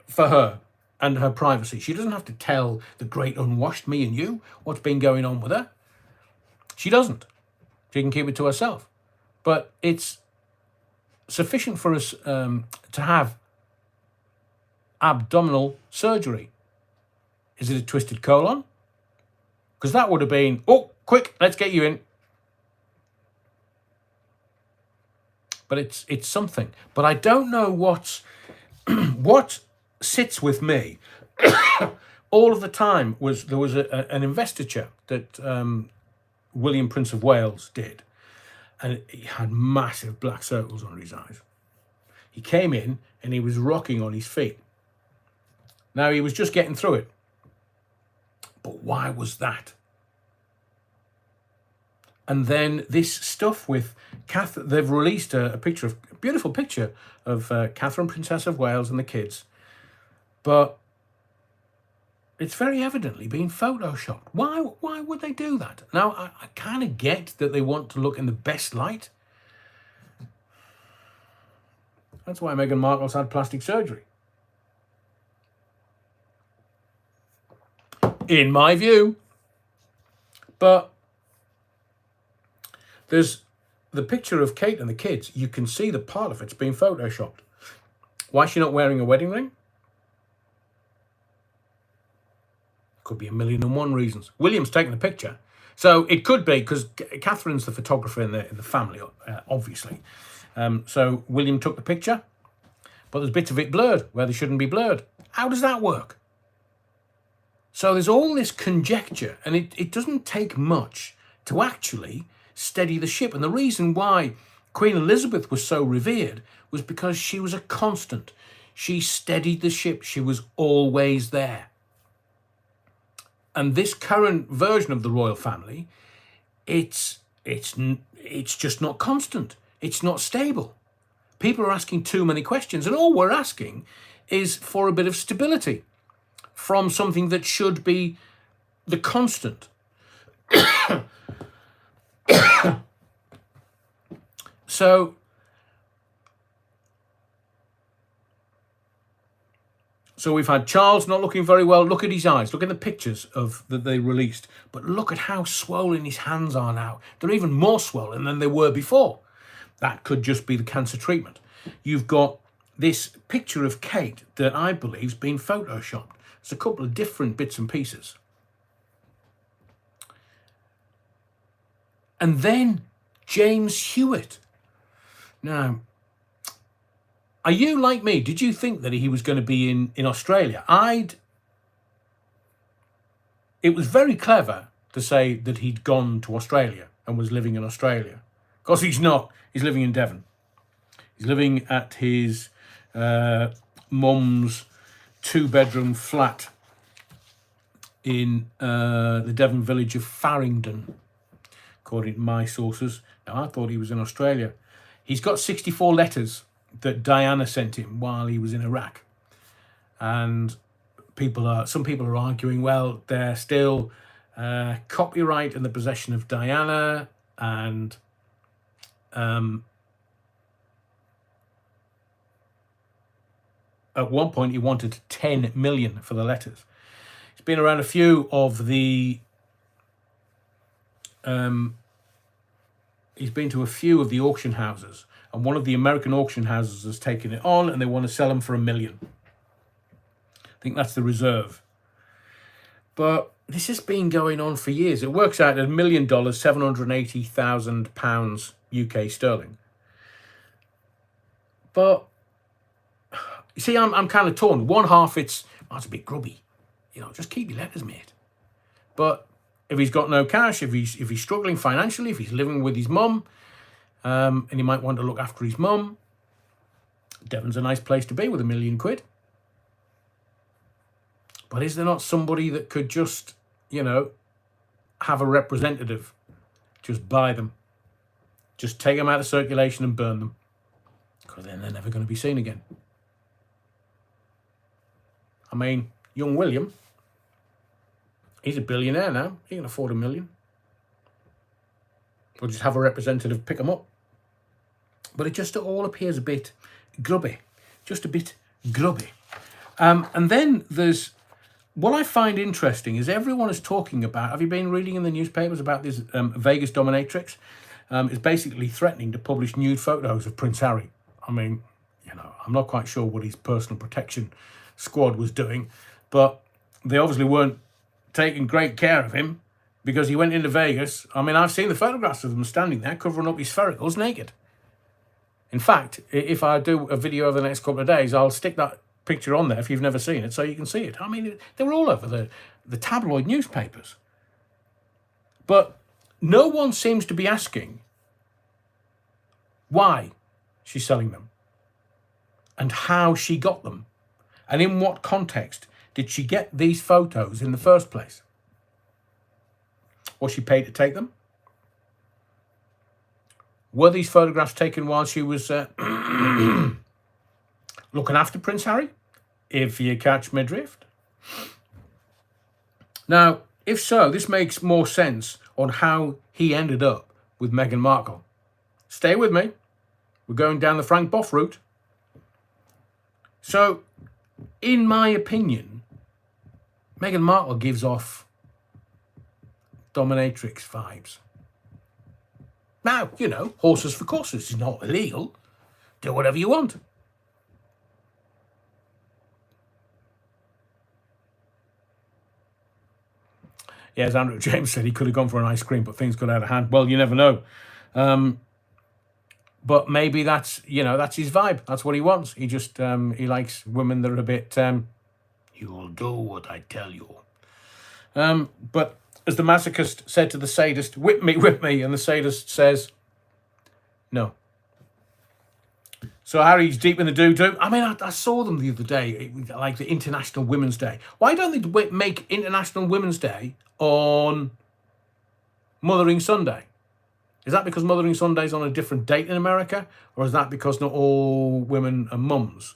for her and her privacy. She doesn't have to tell the great unwashed me and you what's been going on with her. She doesn't. She can keep it to herself. But it's sufficient for us to have abdominal surgery. Is it a twisted colon? Because that would have been, oh, quick, let's get you in. But it's something. But I don't know what sits with me all of the time was there was an investiture that William, Prince of Wales, did. And he had massive black circles under his eyes. He came in and he was rocking on his feet. Now, he was just getting through it. But why was that? And then this stuff with Catherine, they've released a beautiful picture of Catherine, Princess of Wales, and the kids. But it's very evidently been photoshopped. Why would they do that? Now, I kind of get that they want to look in the best light. That's why Meghan Markle's had plastic surgery. In my view. But there's the picture of Kate and the kids. You can see that part of it's been photoshopped. Why is she not wearing a wedding ring? Could be 1,000,001 reasons. William's taking the picture. So it could be, because Catherine's the photographer in the family, obviously. So William took the picture, but there's bits of it blurred where they shouldn't be blurred. How does that work? So there's all this conjecture, and it doesn't take much to actually steady the ship. And the reason why Queen Elizabeth was so revered was because she was a constant. She steadied the ship. She was always there. And this current version of the royal family, it's just not constant. It's not stable. People are asking too many questions, and all we're asking is for a bit of stability from something that should be the constant. So we've had Charles not looking very well. Look at his eyes. Look at the pictures that they released. But look at how swollen his hands are now. They're even more swollen than they were before. That could just be the cancer treatment. You've got this picture of Kate that I believe has been photoshopped. There's a couple of different bits and pieces. And then James Hewitt. Now, are you like me? Did you think that he was going to be in Australia? It was very clever to say that he'd gone to Australia and was living in Australia. Of course, he's not. He's living in Devon. He's living at his mum's 2-bedroom flat in the Devon village of Farringdon, according to my sources. Now, I thought he was in Australia. He's got 64 letters that Diana sent him while he was in Iraq. And some people are arguing, well, they're still copyright in the possession of Diana, and at one point he wanted 10 million for the letters. He's been around a few of the he's been to a few of the auction houses, and one of the American auction houses has taken it on, and they want to sell them for $1 million. I think that's the reserve. But this has been going on for years. It works out at $1 million, £780,000 UK sterling. But you see, I'm kind of torn. One half, it's a bit grubby. Just keep your letters, mate. But if he's got no cash, if he's struggling financially, if he's living with his mum, and he might want to look after his mum, Devon's a nice place to be with £1 million. But is there not somebody that could just, have a representative, just buy them, just take them out of circulation and burn them? Because then they're never going to be seen again. I mean, young William, he's a billionaire now. He can afford $1 million. Or just have a representative pick them up. But it just all appears a bit grubby. Just a bit grubby. And then there's... What I find interesting is everyone is talking about... Have you been reading in the newspapers about this Vegas dominatrix? Is basically threatening to publish nude photos of Prince Harry. I mean, you know, I'm not quite sure what his personal protection squad was doing, but they obviously weren't taking great care of him because he went into Vegas. I mean, I've seen the photographs of him standing there covering up his sphericals naked. In fact, if I do a video over the next couple of days, I'll stick that picture on there if you've never seen it so you can see it. I mean, they were all over the tabloid newspapers. But no one seems to be asking why she's selling them and how she got them and in what context did she get these photos in the first place. Was she paid to take them? Were these photographs taken while she was looking after Prince Harry? If you catch my drift. Now, if so, this makes more sense on how he ended up with Meghan Markle. Stay with me. We're going down the Frank Boff route. So, in my opinion, Meghan Markle gives off dominatrix vibes. Now, you know, horses for courses is not illegal. Do whatever you want. Yeah, as Andrew James said, he could have gone for an ice cream, but things got out of hand. Well, you never know. But maybe that's, you know, that's his vibe. That's what he wants. He just, he likes women that are a bit, you'll do what I tell you. But as the masochist said to the sadist, whip me. And the sadist says, no. So Harry's deep in the doo-doo. I mean, I saw them the other day, like the International Women's Day. Why don't they make International Women's Day on Mothering Sunday? Is that because Mothering Sunday is on a different date in America? Or is that because not all women are mums?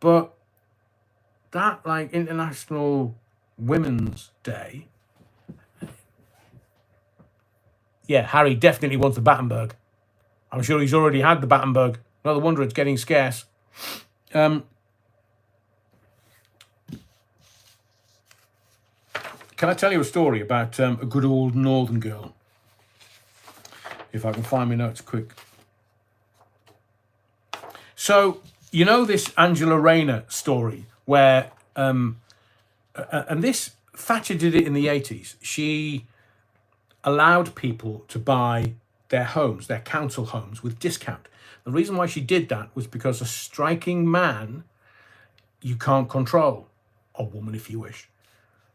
But that, like, International Women's Day... Yeah, Harry definitely wants the Battenberg. I'm sure he's already had the Battenberg. No wonder it's getting scarce. Can I tell you a story about a good old northern girl? If I can find my notes quick. So, you know this Angela Rayner story where, and this, Thatcher did it in the 80s. She allowed people to buy their homes, their council homes, with discount. The reason why she did that was because a striking man you can't control, or woman if you wish.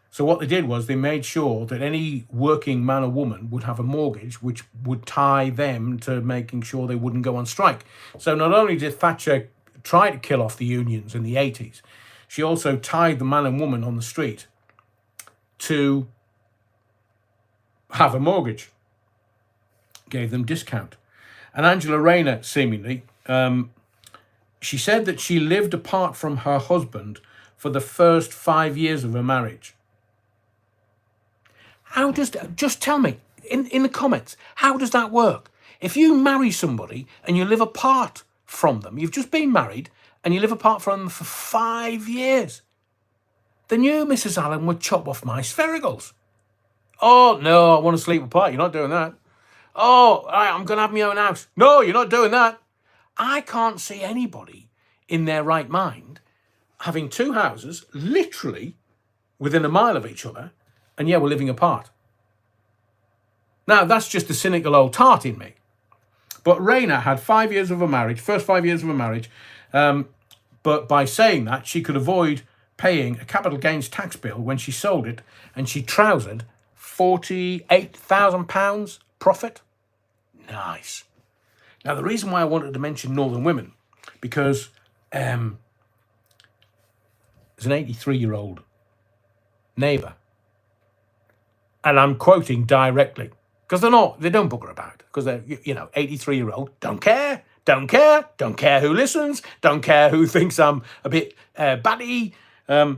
So what they did was they made sure that any working man or woman would have a mortgage which would tie them to making sure they wouldn't go on strike. So not only did Thatcher try to kill off the unions in the 80s, she also tied the man and woman on the street to have a mortgage. Gave them discount. And Angela Rayner, seemingly, she said that she lived apart from her husband for the first 5 years of her marriage. How does that, just tell me in the comments, how does that work? If you marry somebody and you live apart from them, you've just been married and you live apart from them for 5 years, then you, Mrs. Allen, would chop off my sphericals. Oh, no, I want to sleep apart. You're not doing that. Oh, I'm going to have my own house. No, you're not doing that. I can't see anybody in their right mind having two houses literally within a mile of each other, and yeah, we're living apart. Now, that's just the cynical old tart in me. But Rayner had 5 years of her marriage, first 5 years of her marriage, but by saying that, she could avoid paying a capital gains tax bill when she sold it, and she trousered £48,000 profit. Nice. Now, the reason why I wanted to mention Northern Women, because there's an 83-year-old neighbour, and I'm quoting directly, because they don't bugger about, because they're, 83-year-old, don't care who listens, don't care who thinks I'm a bit batty, I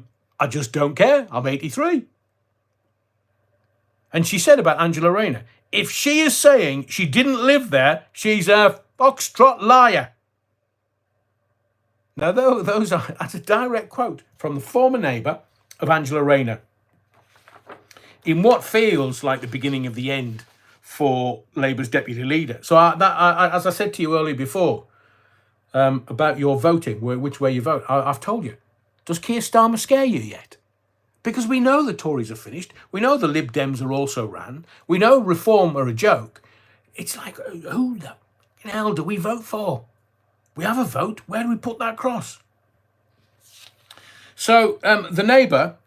just don't care, I'm 83. And she said about Angela Rayner, if she is saying she didn't live there, she's a foxtrot liar. Now, that's a direct quote from the former neighbour of Angela Rayner in what feels like the beginning of the end for Labour's deputy leader. So, as I said to you earlier before about your voting, which way you vote, I've told you. Does Keir Starmer scare you yet? Because we know the Tories are finished. We know the Lib Dems are also ran. We know Reform are a joke. It's like, who the hell do we vote for? We have a vote. Where do we put that cross? So the neighbour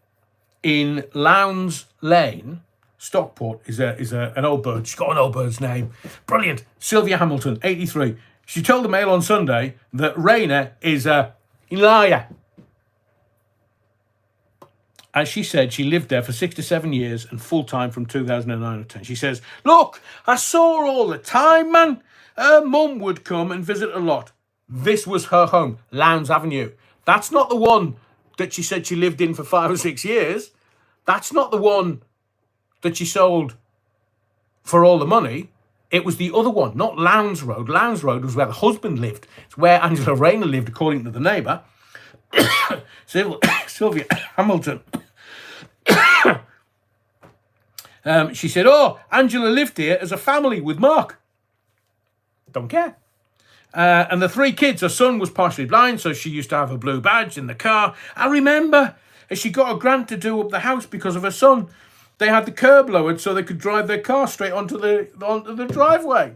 in Lowndes Lane, Stockport, is an old bird. She's got an old bird's name. Brilliant. Sylvia Hamilton, 83. She told the Mail on Sunday that Rayner is a liar. As she said, she lived there for 6 to 7 years and full-time from 2009 to 10. She says, look, I saw her all the time, man. Her mum would come and visit a lot. This was her home, Lowndes Avenue. That's not the one that she said she lived in for 5 or 6 years. That's not the one that she sold for all the money. It was the other one, not Lowndes Road. Lowndes Road was where the husband lived. It's where Angela Rayner lived, according to the neighbour. Sylvia Hamilton. She said, oh, Angela lived here as a family with Mark. Don't care. And the 3 kids, her son was partially blind, so she used to have a blue badge in the car. I remember as she got a grant to do up the house because of her son, they had the curb lowered so they could drive their car straight onto the driveway.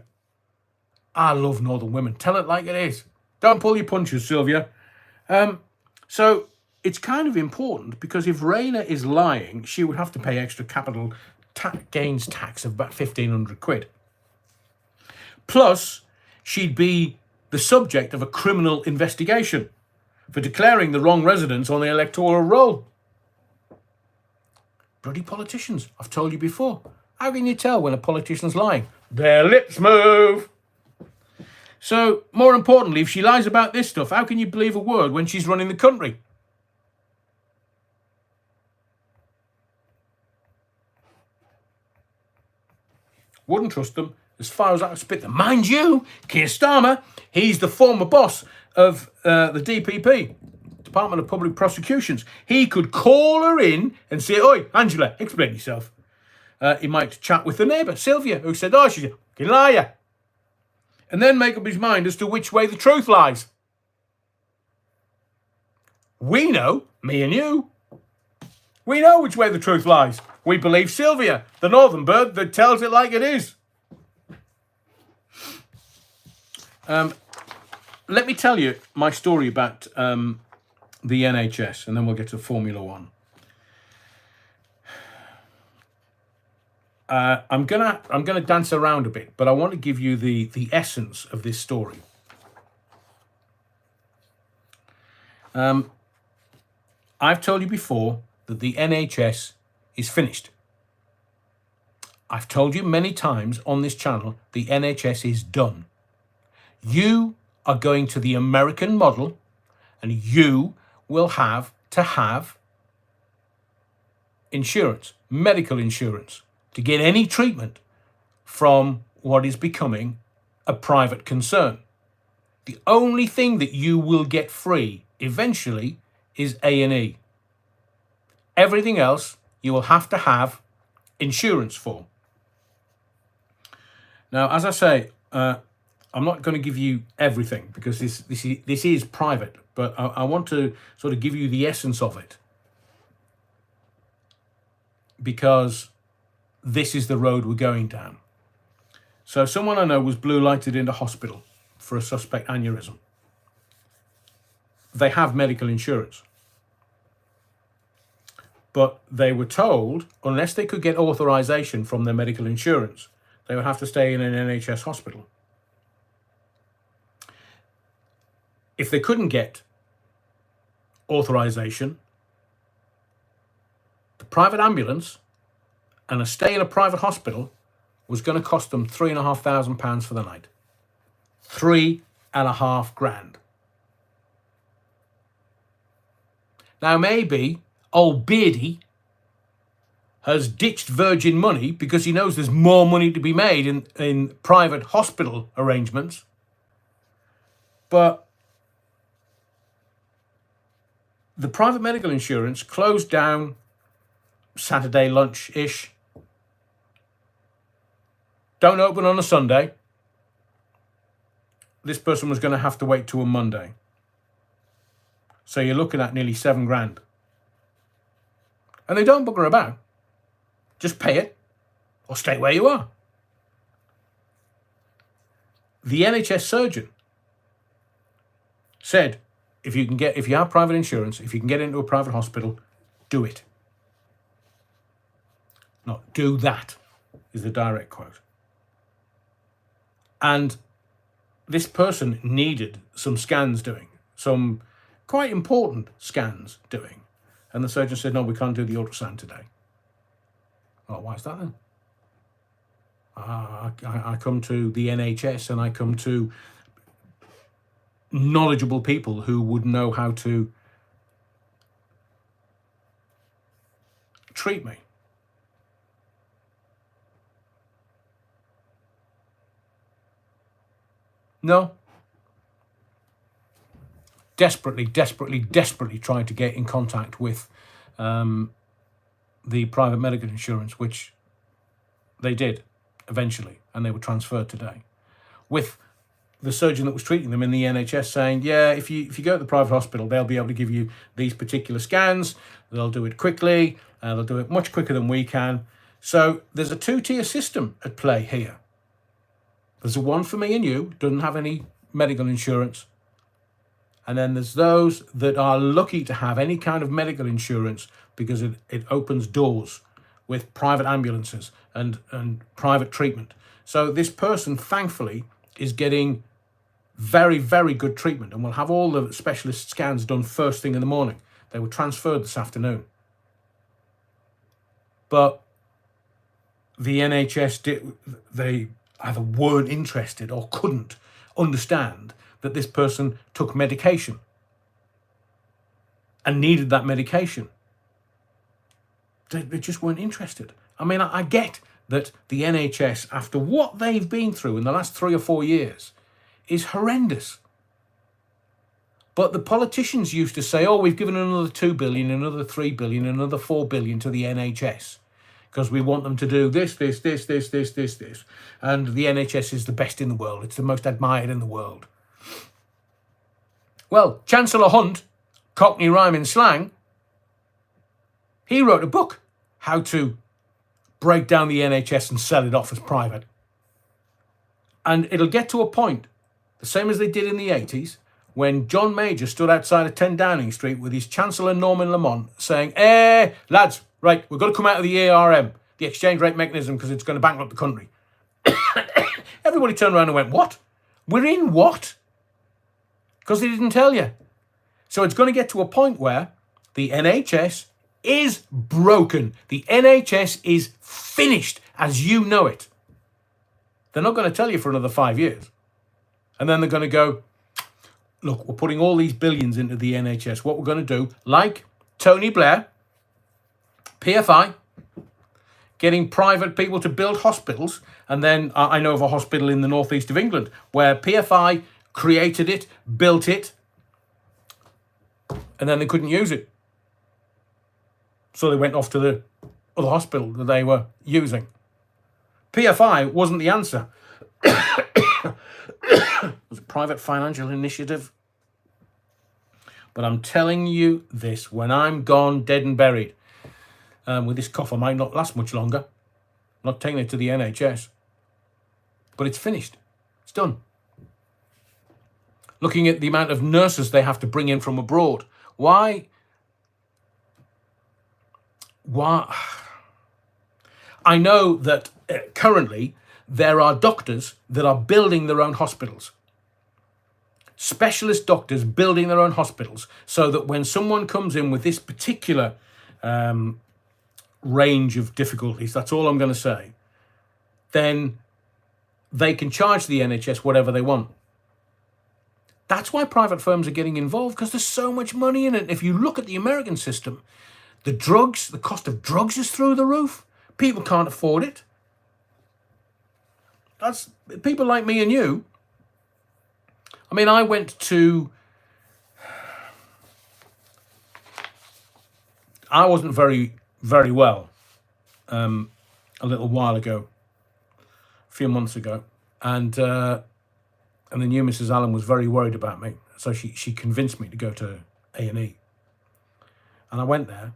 I love Northern women. Tell it like it is. Don't pull your punches, Sylvia. So it's kind of important because if Rayner is lying, she would have to pay extra capital gains tax of about 1,500 quid. Plus, she'd be the subject of a criminal investigation for declaring the wrong residence on the electoral roll. Bloody politicians, I've told you before. How can you tell when a politician's lying? Their lips move. So, more importantly, if she lies about this stuff, how can you believe a word when she's running the country? Wouldn't trust them as far as I could spit them. Mind you, Keir Starmer, he's the former boss of the DPP, Department of Public Prosecutions. He could call her in and say, oi, Angela, explain yourself. He might chat with the neighbour, Sylvia, who said, oh, she's a fucking liar. And then make up his mind as to which way the truth lies. We know, me and you, we know which way the truth lies. We believe Sylvia, the northern bird that tells it like it is. Let me tell you my story about the NHS, and then we'll get to Formula One. I'm gonna dance around a bit, but I want to give you the essence of this story. I've told you before that the NHS is finished. I've told you many times on this channel the NHS is done. You are going to the American model, and you will have to have insurance, medical insurance, to get any treatment from what is becoming a private concern. The only thing that you will get free eventually is A&E. Everything else you will have to have insurance for. Now, as I say, I'm not going to give you everything because this is private, but I want to sort of give you the essence of it, because this is the road we're going down. So someone I know was blue lighted into hospital for a suspect aneurysm. They have medical insurance, but they were told unless they could get authorization from their medical insurance, they would have to stay in an NHS hospital. If they couldn't get authorization, the private ambulance and a stay in a private hospital was going to cost them £3,500 for the night. £3,500. Now maybe old Beardy has ditched Virgin money because he knows there's more money to be made in private hospital arrangements. But the private medical insurance closed down Saturday lunch-ish. Don't open on a Sunday. This person was going to have to wait till a Monday. So you're looking at nearly $7,000. And they don't bugger about. Just pay it or stay where you are. The NHS surgeon said, if you have private insurance, if you can get into a private hospital, do it. Not do that, is the direct quote. And this person needed some scans doing, some quite important scans doing. And the surgeon said, no, we can't do the ultrasound today. Oh, why is that then? I come to the NHS and I come to knowledgeable people who would know how to treat me. No. Desperately trying to get in contact with the private medical insurance, which they did eventually, and they were transferred today. With the surgeon that was treating them in the NHS saying, yeah, if you go to the private hospital, they'll be able to give you these particular scans. They'll do it quickly. They'll do it much quicker than we can. So there's a two-tier system at play here. There's a one for me and you, doesn't have any medical insurance. And then there's those that are lucky to have any kind of medical insurance because it opens doors with private ambulances and private treatment. So this person, thankfully, is getting very, very good treatment and will have all the specialist scans done first thing in the morning. They were transferred this afternoon. But the NHS, they either weren't interested or couldn't understand that this person took medication and needed that medication. They just weren't interested. I mean, I get that the NHS, after what they've been through in the last 3 or 4 years, is horrendous. But the politicians used to say, oh, we've given another 2 billion, another 3 billion, another 4 billion to the NHS because we want them to do this. And the NHS is the best in the world. It's the most admired in the world. Well, Chancellor Hunt, Cockney rhyming slang, he wrote a book, How to Break Down the NHS and Sell it Off as Private. And it'll get to a point, the same as they did in the 80s, when John Major stood outside of 10 Downing Street with his Chancellor Norman Lamont saying, lads, right, we've got to come out of the ARM, the exchange rate mechanism, because it's going to bankrupt the country. Everybody turned around and went, what? We're in what? Because they didn't tell you. So it's going to get to a point where the NHS is broken. The NHS is finished as you know it. They're not going to tell you for another 5 years. And then they're going to go, look, we're putting all these billions into the NHS. What we're going to do, like Tony Blair, PFI, getting private people to build hospitals. And then I know of a hospital in the northeast of England where PFI created it, built it, and then they couldn't use it. So they went off to the other hospital that they were using. PFI wasn't the answer. It was a private financial initiative. But I'm telling you this, when I'm gone, dead and buried, with this cough, I might not last much longer. I'm not taking it to the NHS. But it's finished. It's done. Looking at the amount of nurses they have to bring in from abroad. Why? I know that currently there are doctors that are building their own hospitals. Specialist doctors building their own hospitals so that when someone comes in with this particular range of difficulties, that's all I'm going to say, then they can charge the NHS whatever they want. That's why private firms are getting involved, because there's so much money in it. If you look at the American system, The cost of drugs is through the roof. People can't afford it. That's people like me and you. I mean, I went to... I wasn't very well a little while ago, a few months ago, and the new Mrs. Allen was very worried about me, so she convinced me to go to A&E, and I went there,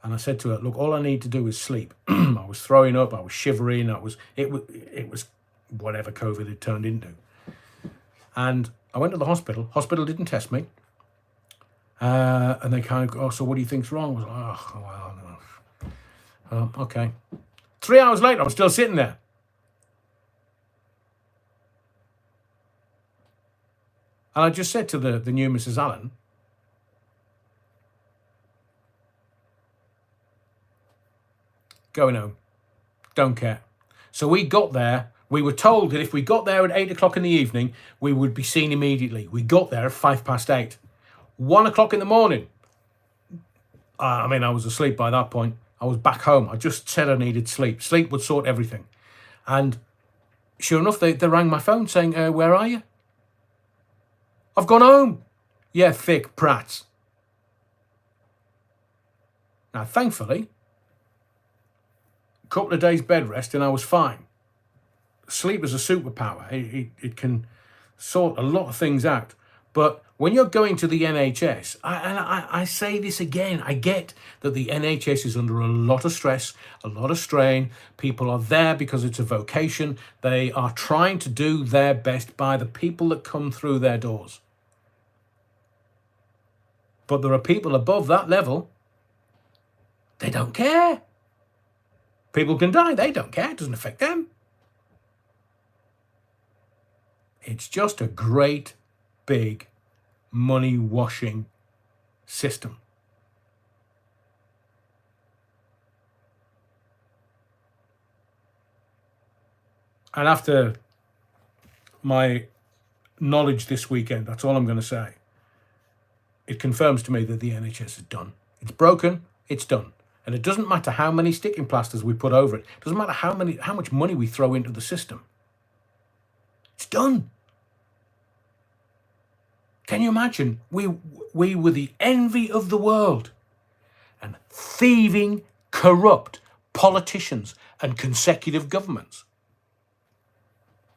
and I said to her, "Look, all I need to do is sleep." I was throwing up, I was shivering, it was whatever COVID had turned into, and I went to the hospital. Hospital didn't test me. And they kind of go, "Oh, so what do you think's wrong?" I was like, "Oh, well, no. Okay." 3 hours later, I'm still sitting there. And I just said to the new Mrs. Allen, "Going home. Don't care." So we got there. We were told that if we got there at 8 o'clock in the evening, we would be seen immediately. We got there at 8:05. 1 o'clock in the morning. I mean, I was asleep by that point. I was back home. I just said I needed sleep. Sleep would sort everything. And sure enough, they rang my phone saying, "Where are you?" "I've gone home." "Yeah, thick prats." Now, thankfully, a couple of days bed rest and I was fine. Sleep is a superpower. It can sort a lot of things out. But when you're going to the NHS, I say this again, I get that the NHS is under a lot of stress, a lot of strain. People are there because it's a vocation. They are trying to do their best by the people that come through their doors. But there are people above that level, they don't care. People can die, they don't care, it doesn't affect them. It's just a great big money washing system. And after my knowledge this weekend, that's all I'm going to say. It confirms to me that the NHS is done. It's broken, it's done. And it doesn't matter how many sticking plasters we put over it. It doesn't matter how much money we throw into the system. It's done. Can you imagine? We were the envy of the world. And thieving, corrupt politicians and consecutive governments.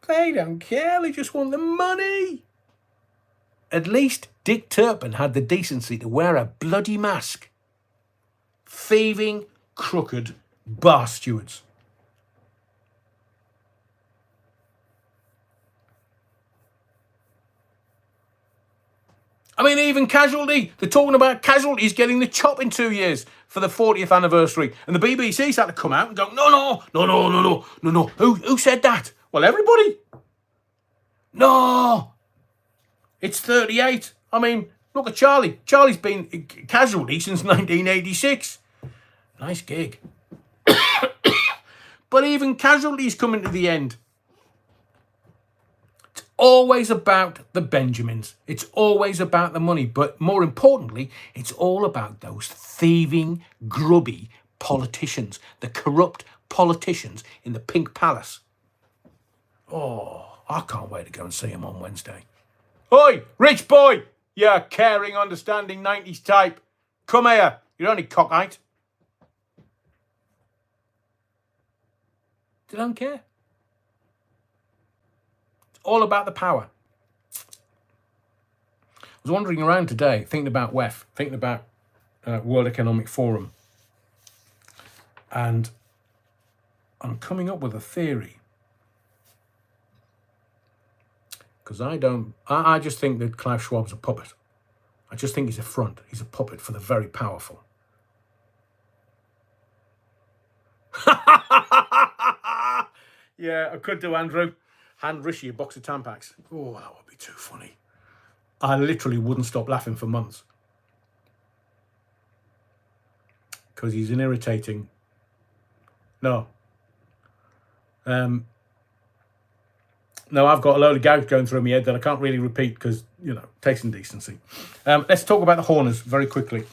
They don't care, they just want the money. At least Dick Turpin had the decency to wear a bloody mask. Thieving, crooked bar stewards. I mean, even Casualty, they're talking about Casualties getting the chop in 2 years for the 40th anniversary. And the BBC's had to come out and go, no. Who said that? Well, everybody. No. It's 38. I mean, look at Charlie. Charlie's been Casualty since 1986. Nice gig. But even Casualty's coming to the end. It's always about the Benjamins. It's always about the money. But more importantly, it's all about those thieving, grubby politicians. The corrupt politicians in the Pink Palace. Oh, I can't wait to go and see him on Wednesday. Oi, rich boy! You caring, understanding 90s type. Come here. You're only cockeyed. They don't care. It's all about the power. I was wandering around today, thinking about WEF, thinking about World Economic Forum. And I'm coming up with a theory. Because I just think that Klaus Schwab's a puppet. I just think he's a front. He's a puppet for the very powerful. Yeah, I could do, Andrew. Hand Rishi a box of Tampax. Oh, that would be too funny. I literally wouldn't stop laughing for months. Because he's an irritating... No. No, I've got a load of gags going through my head that I can't really repeat because, you know, taste and decency. Let's talk about the Horners very quickly.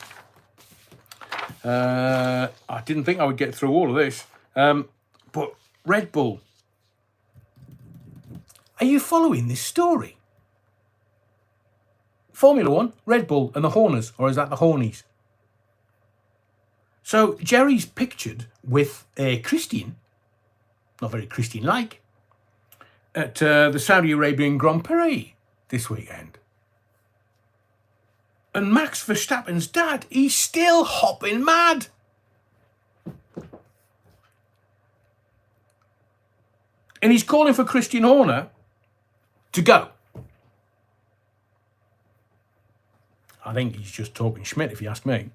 I didn't think I would get through all of this. But Red Bull. Are you following this story? Formula One, Red Bull and the Horners, or is that the Hornies? So Jerry's pictured with a Christian, not very Christian-like, at the Saudi Arabian Grand Prix this weekend. And Max Verstappen's dad, he's still hopping mad. And he's calling for Christian Horner to go. I think he's just talking Schmidt, if you ask me.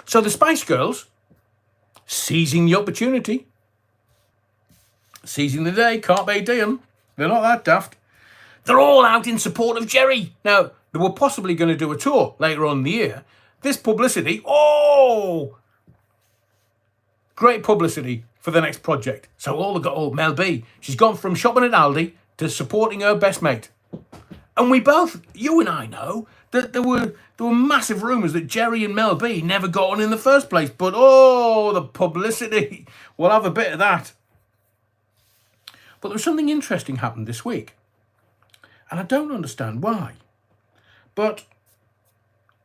So the Spice Girls, seizing the opportunity, seizing the day, carpe diem, they're not that daft. They're all out in support of Jerry. Now, they were possibly going to do a tour later on in the year. This publicity, great publicity for the next project. So all they got, Mel B, she's gone from shopping at Aldi to supporting her best mate. And we both, you and I know, that there were massive rumours that Jerry and Mel B never got on in the first place. But, the publicity, we'll have a bit of that. But there was something interesting happened this week. And I don't understand why. But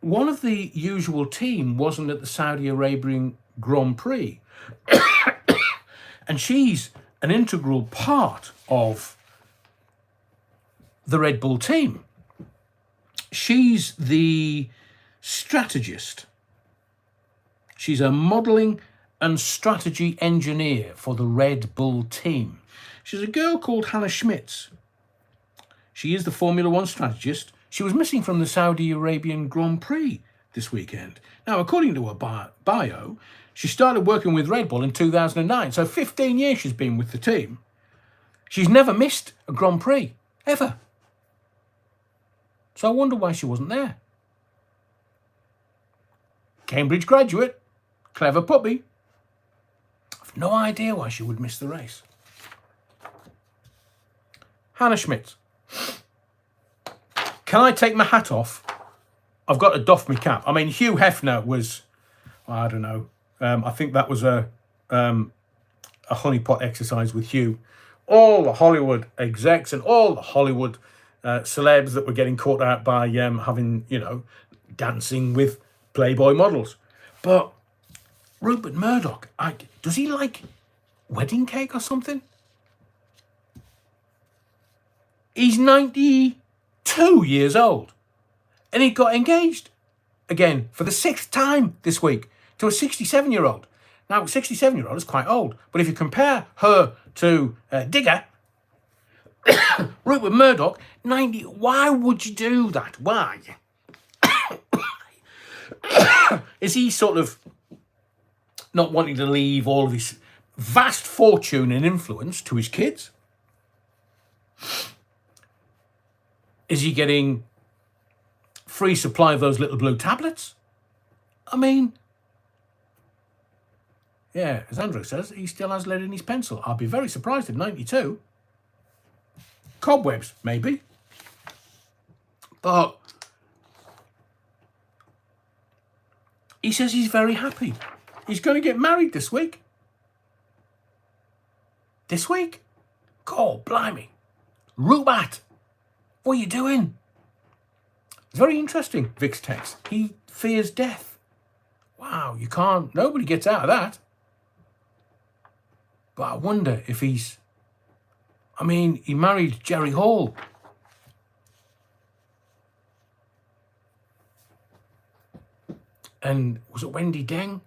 one of the usual team wasn't at the Saudi Arabian Grand Prix. And she's an integral part of the Red Bull team. She's the strategist. She's a modelling and strategy engineer for the Red Bull team. She's a girl called Hannah Schmitz. She is the Formula One strategist. She was missing from the Saudi Arabian Grand Prix this weekend. Now, according to her bio, she started working with Red Bull in 2009. So 15 years she's been with the team. She's never missed a Grand Prix, ever. So I wonder why she wasn't there. Cambridge graduate, clever puppy. I've no idea why she would miss the race. Hannah Schmitz. Can I take my hat off? I've got to doff my cap. I mean, Hugh Hefner was, I don't know. I think that was a honeypot exercise with Hugh. All the Hollywood execs and all the Hollywood celebs that were getting caught out by having, dancing with Playboy models. But Rupert Murdoch, does he like wedding cake or something? He's 92 years old. And he got engaged again for the 6th time this week to a 67-year-old. Now, 67-year-old is quite old. But if you compare her to Digger, Rupert Murdoch, 90, why would you do that? Why? Is he sort of not wanting to leave all of his vast fortune and influence to his kids? Is he getting free supply of those little blue tablets? I mean, yeah, as Andrew says, he still has lead in his pencil. I'd be very surprised at 92. Cobwebs, maybe. But he says he's very happy. He's going to get married this week. This week? God, blimey. Rubat, what are you doing? It's very interesting, Vic's text. He fears death. Wow, nobody gets out of that. But I wonder if he married Jerry Hall. And was it Wendy Deng?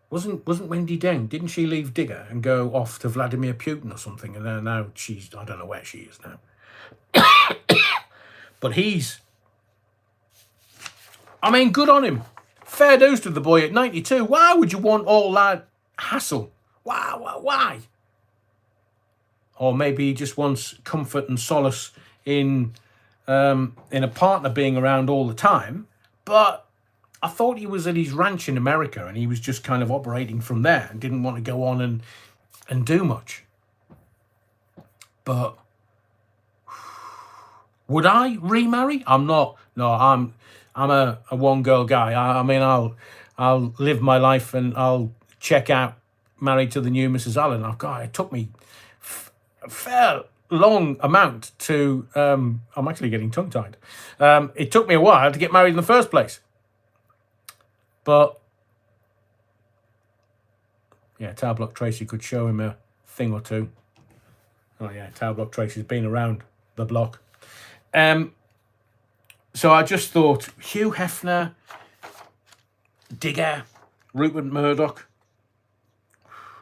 Wasn't Wendy Deng? Didn't she leave Digger and go off to Vladimir Putin or something? And now she's, I don't know where she is now. But good on him. Fair dues to the boy at 92. Why would you want all that hassle? Why? Or maybe he just wants comfort and solace in a partner being around all the time. But I thought he was at his ranch in America and he was just kind of operating from there and didn't want to go on and do much. But would I remarry? I'm not. No, I'm a one girl guy. I mean, I'll live my life and I'll check out Married to the New Mrs. Allen. It took me a fair long amount to. I'm actually getting tongue tied. It took me a while to get married in the first place, but yeah, Tower Block Tracy could show him a thing or two. Oh yeah, Tower Block Tracy's been around the block. So I just thought Hugh Hefner, Digger, Rupert Murdoch.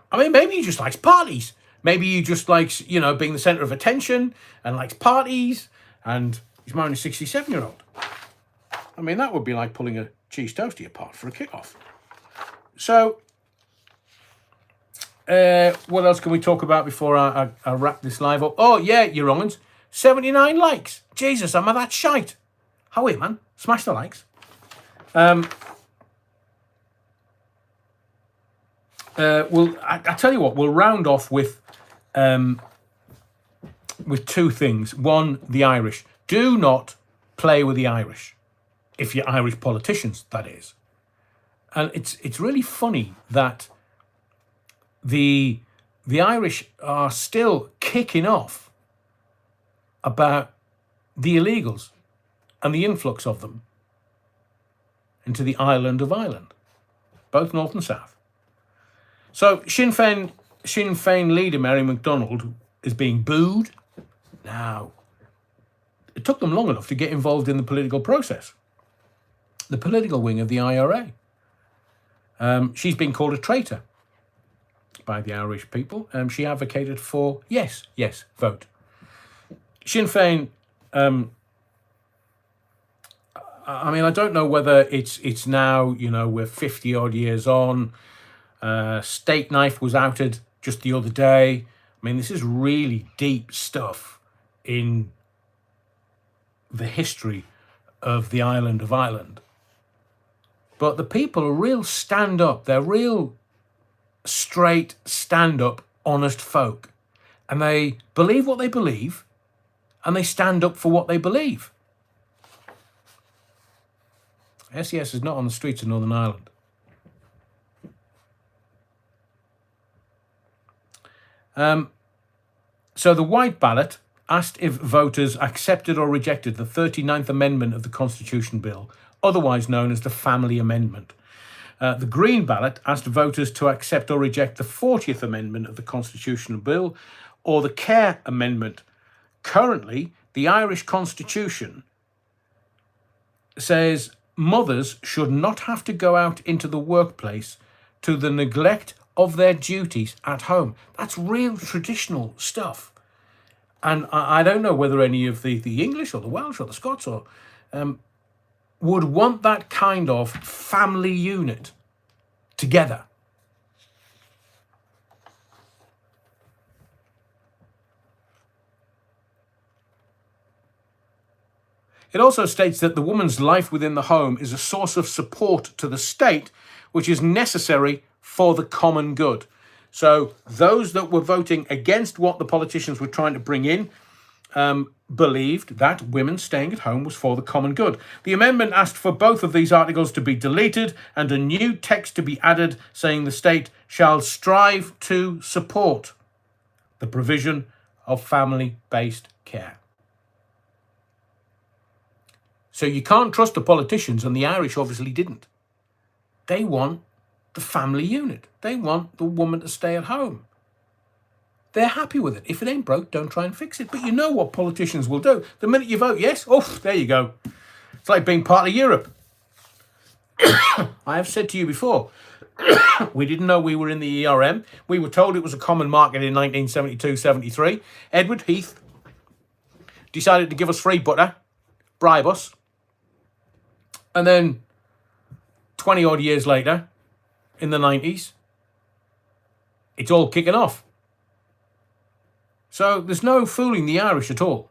I mean, maybe he just likes parties. Maybe he just likes, being the centre of attention and likes parties. And he's marrying a 67-year-old. I mean, that would be like pulling a cheese toastie apart for a kick-off. So, what else can we talk about before I wrap this live up? Oh, yeah, your wrong'uns. 79 likes. Jesus, am I that shite? How are you, man? Smash the likes. I tell you what, we'll round off with two things. One, the Irish. Do not play with the Irish. If you're Irish politicians, that is. And it's really funny that the Irish are still kicking off about the illegals and the influx of them into the island of Ireland, both north and south. So Sinn Féin leader Mary MacDonald is being booed. Now, it took them long enough to get involved in the political process. The political wing of the IRA. She's been called a traitor by the Irish people. She advocated for yes vote. Sinn Féin, I mean, I don't know whether it's now, we're 50 odd years on. Steak knife was outed just the other day. I mean, this is really deep stuff in the history of the island of Ireland. But the people are real stand-up. They're real straight, stand-up, honest folk. And they believe what they believe, and they stand up for what they believe. SES is not on the streets of Northern Ireland. So the white ballot asked if voters accepted or rejected the 39th Amendment of the Constitution Bill, otherwise known as the Family Amendment. The green ballot asked voters to accept or reject the 40th Amendment of the Constitutional Bill or the Care Amendment. Currently, the Irish Constitution says mothers should not have to go out into the workplace to the neglect of their duties at home. That's real traditional stuff. And I don't know whether any of the English or the Welsh or the Scots or would want that kind of family unit together. It also states that the woman's life within the home is a source of support to the state, which is necessary for the common good. So those that were voting against what the politicians were trying to bring in believed that women staying at home was for the common good. The amendment asked for both of these articles to be deleted and a new text to be added saying the state shall strive to support the provision of family-based care. So you can't trust the politicians, and the Irish obviously didn't. They want the family unit. They want the woman to stay at home. They're happy with it. If it ain't broke, don't try and fix it. But you know what politicians will do. The minute you vote yes, there you go. It's like being part of Europe. I have said to you before, we didn't know we were in the ERM. We were told it was a common market in 1972-73. Edward Heath decided to give us free butter, bribe us. And then 20 odd years later, in the 90s, it's all kicking off. So there's no fooling the Irish at all.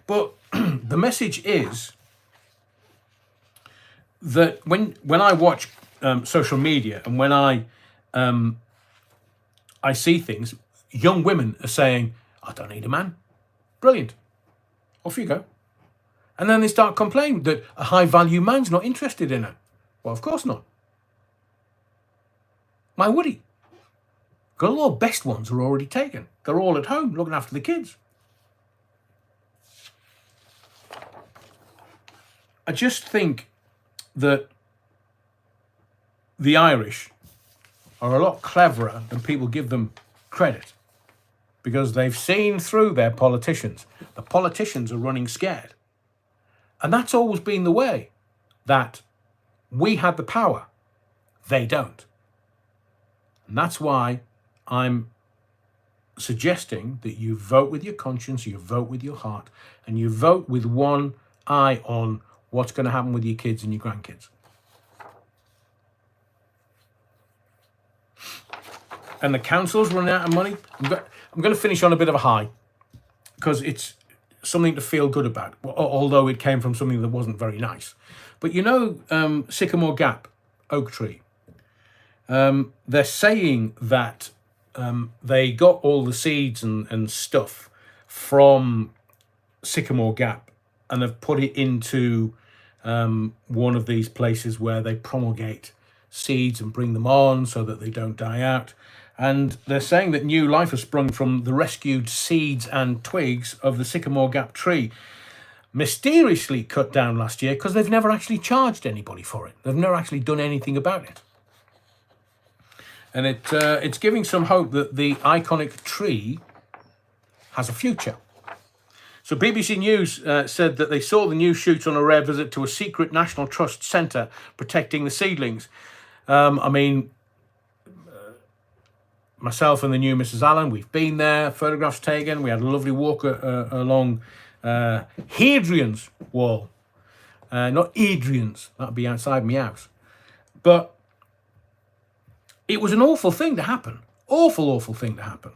But the message is that when I watch social media and when I see things, young women are saying, I don't need a man. Brilliant. Off you go. And then they start complaining that a high-value man's not interested in her. Well, of course not. Why would he? Because all the best ones are already taken. They're all at home looking after the kids. I just think that the Irish are a lot cleverer than people give them credit, because they've seen through their politicians. The politicians are running scared. And that's always been the way, that we had the power, they don't. And that's why I'm suggesting that you vote with your conscience, you vote with your heart, and you vote with one eye on what's going to happen with your kids and your grandkids. And the council's running out of money. I'm going to finish on a bit of a high, because it's something to feel good about, although it came from something that wasn't very nice. But you know, Sycamore Gap oak tree, they're saying that they got all the seeds and stuff from Sycamore Gap, and they've put it into one of these places where they promulgate seeds and bring them on so that they don't die out. And they're saying that new life has sprung from the rescued seeds and twigs of the Sycamore Gap tree, mysteriously cut down last year, because they've never actually charged anybody for it. They've never actually done anything about it. And it's giving some hope that the iconic tree has a future. So BBC News said that they saw the new shoots on a rare visit to a secret National Trust centre protecting the seedlings. Myself and the new Mrs. Allen, we've been there, photographs taken. We had a lovely walk along Hadrian's wall. Not Adrian's, that'd be outside my house. But it was an awful thing to happen. Awful thing to happen.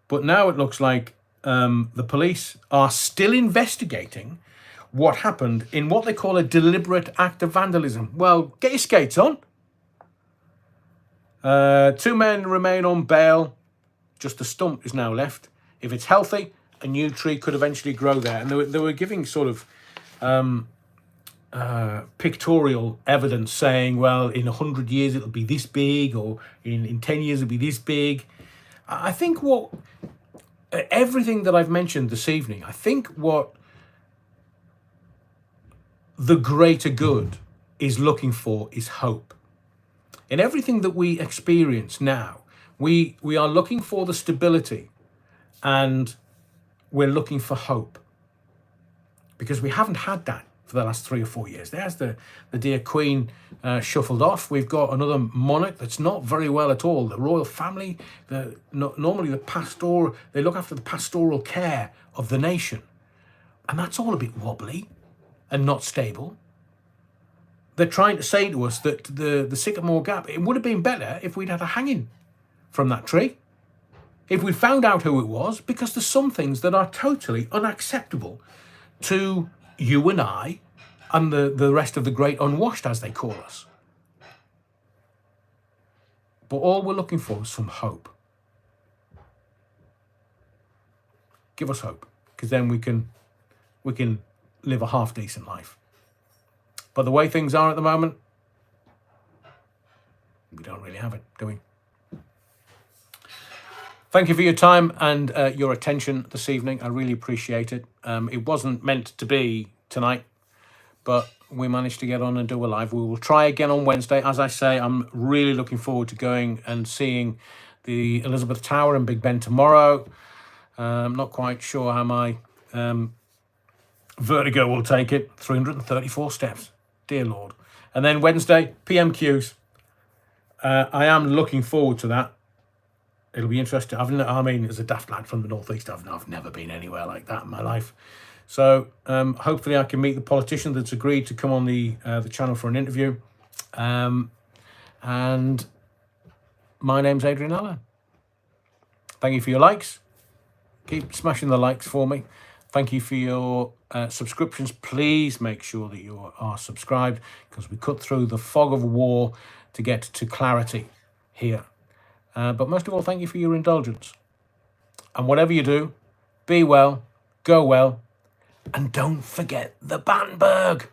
But now it looks like the police are still investigating what happened in what they call a deliberate act of vandalism. Well, get your skates on. 2 men remain on bail. Just the stump is now left. If it's healthy, a new tree could eventually grow there. And they were giving sort of pictorial evidence saying, well, in 100 years it'll be this big, or in 10 years it'll be this big. I think everything that I've mentioned this evening, I think what the greater good is looking for is hope. In everything that we experience now, we are looking for the stability, and we're looking for hope, because we haven't had that for the last 3 or 4 years. There's the dear Queen shuffled off. We've got another monarch that's not very well at all. The royal family, normally they look after the pastoral care of the nation, and that's all a bit wobbly and not stable. They're trying to say to us that the Sycamore Gap, it would have been better if we'd had a hanging from that tree, if we'd found out who it was, because there's some things that are totally unacceptable to you and I and the rest of the great unwashed, as they call us. But all we're looking for is some hope. Give us hope, because then we can live a half decent life. But the way things are at the moment, we don't really have it, do we? Thank you for your time and your attention this evening. I really appreciate it. It wasn't meant to be tonight, but we managed to get on and do a live. We will try again on Wednesday. As I say, I'm really looking forward to going and seeing the Elizabeth Tower and Big Ben tomorrow. I'm not quite sure how my vertigo will take it. 334 steps. Dear Lord. And then Wednesday, PMQs. I am looking forward to that. It'll be interesting. As a daft lad from the northeast, I've never been anywhere like that in my life. So hopefully I can meet the politician that's agreed to come on the channel for an interview. And my name's Adrian Allen. Thank you for your likes. Keep smashing the likes for me. Thank you for your subscriptions. Please make sure that you are subscribed, because we cut through the fog of war to get to clarity here. But most of all, thank you for your indulgence. And whatever you do, be well, go well, And don't forget the Battenberg.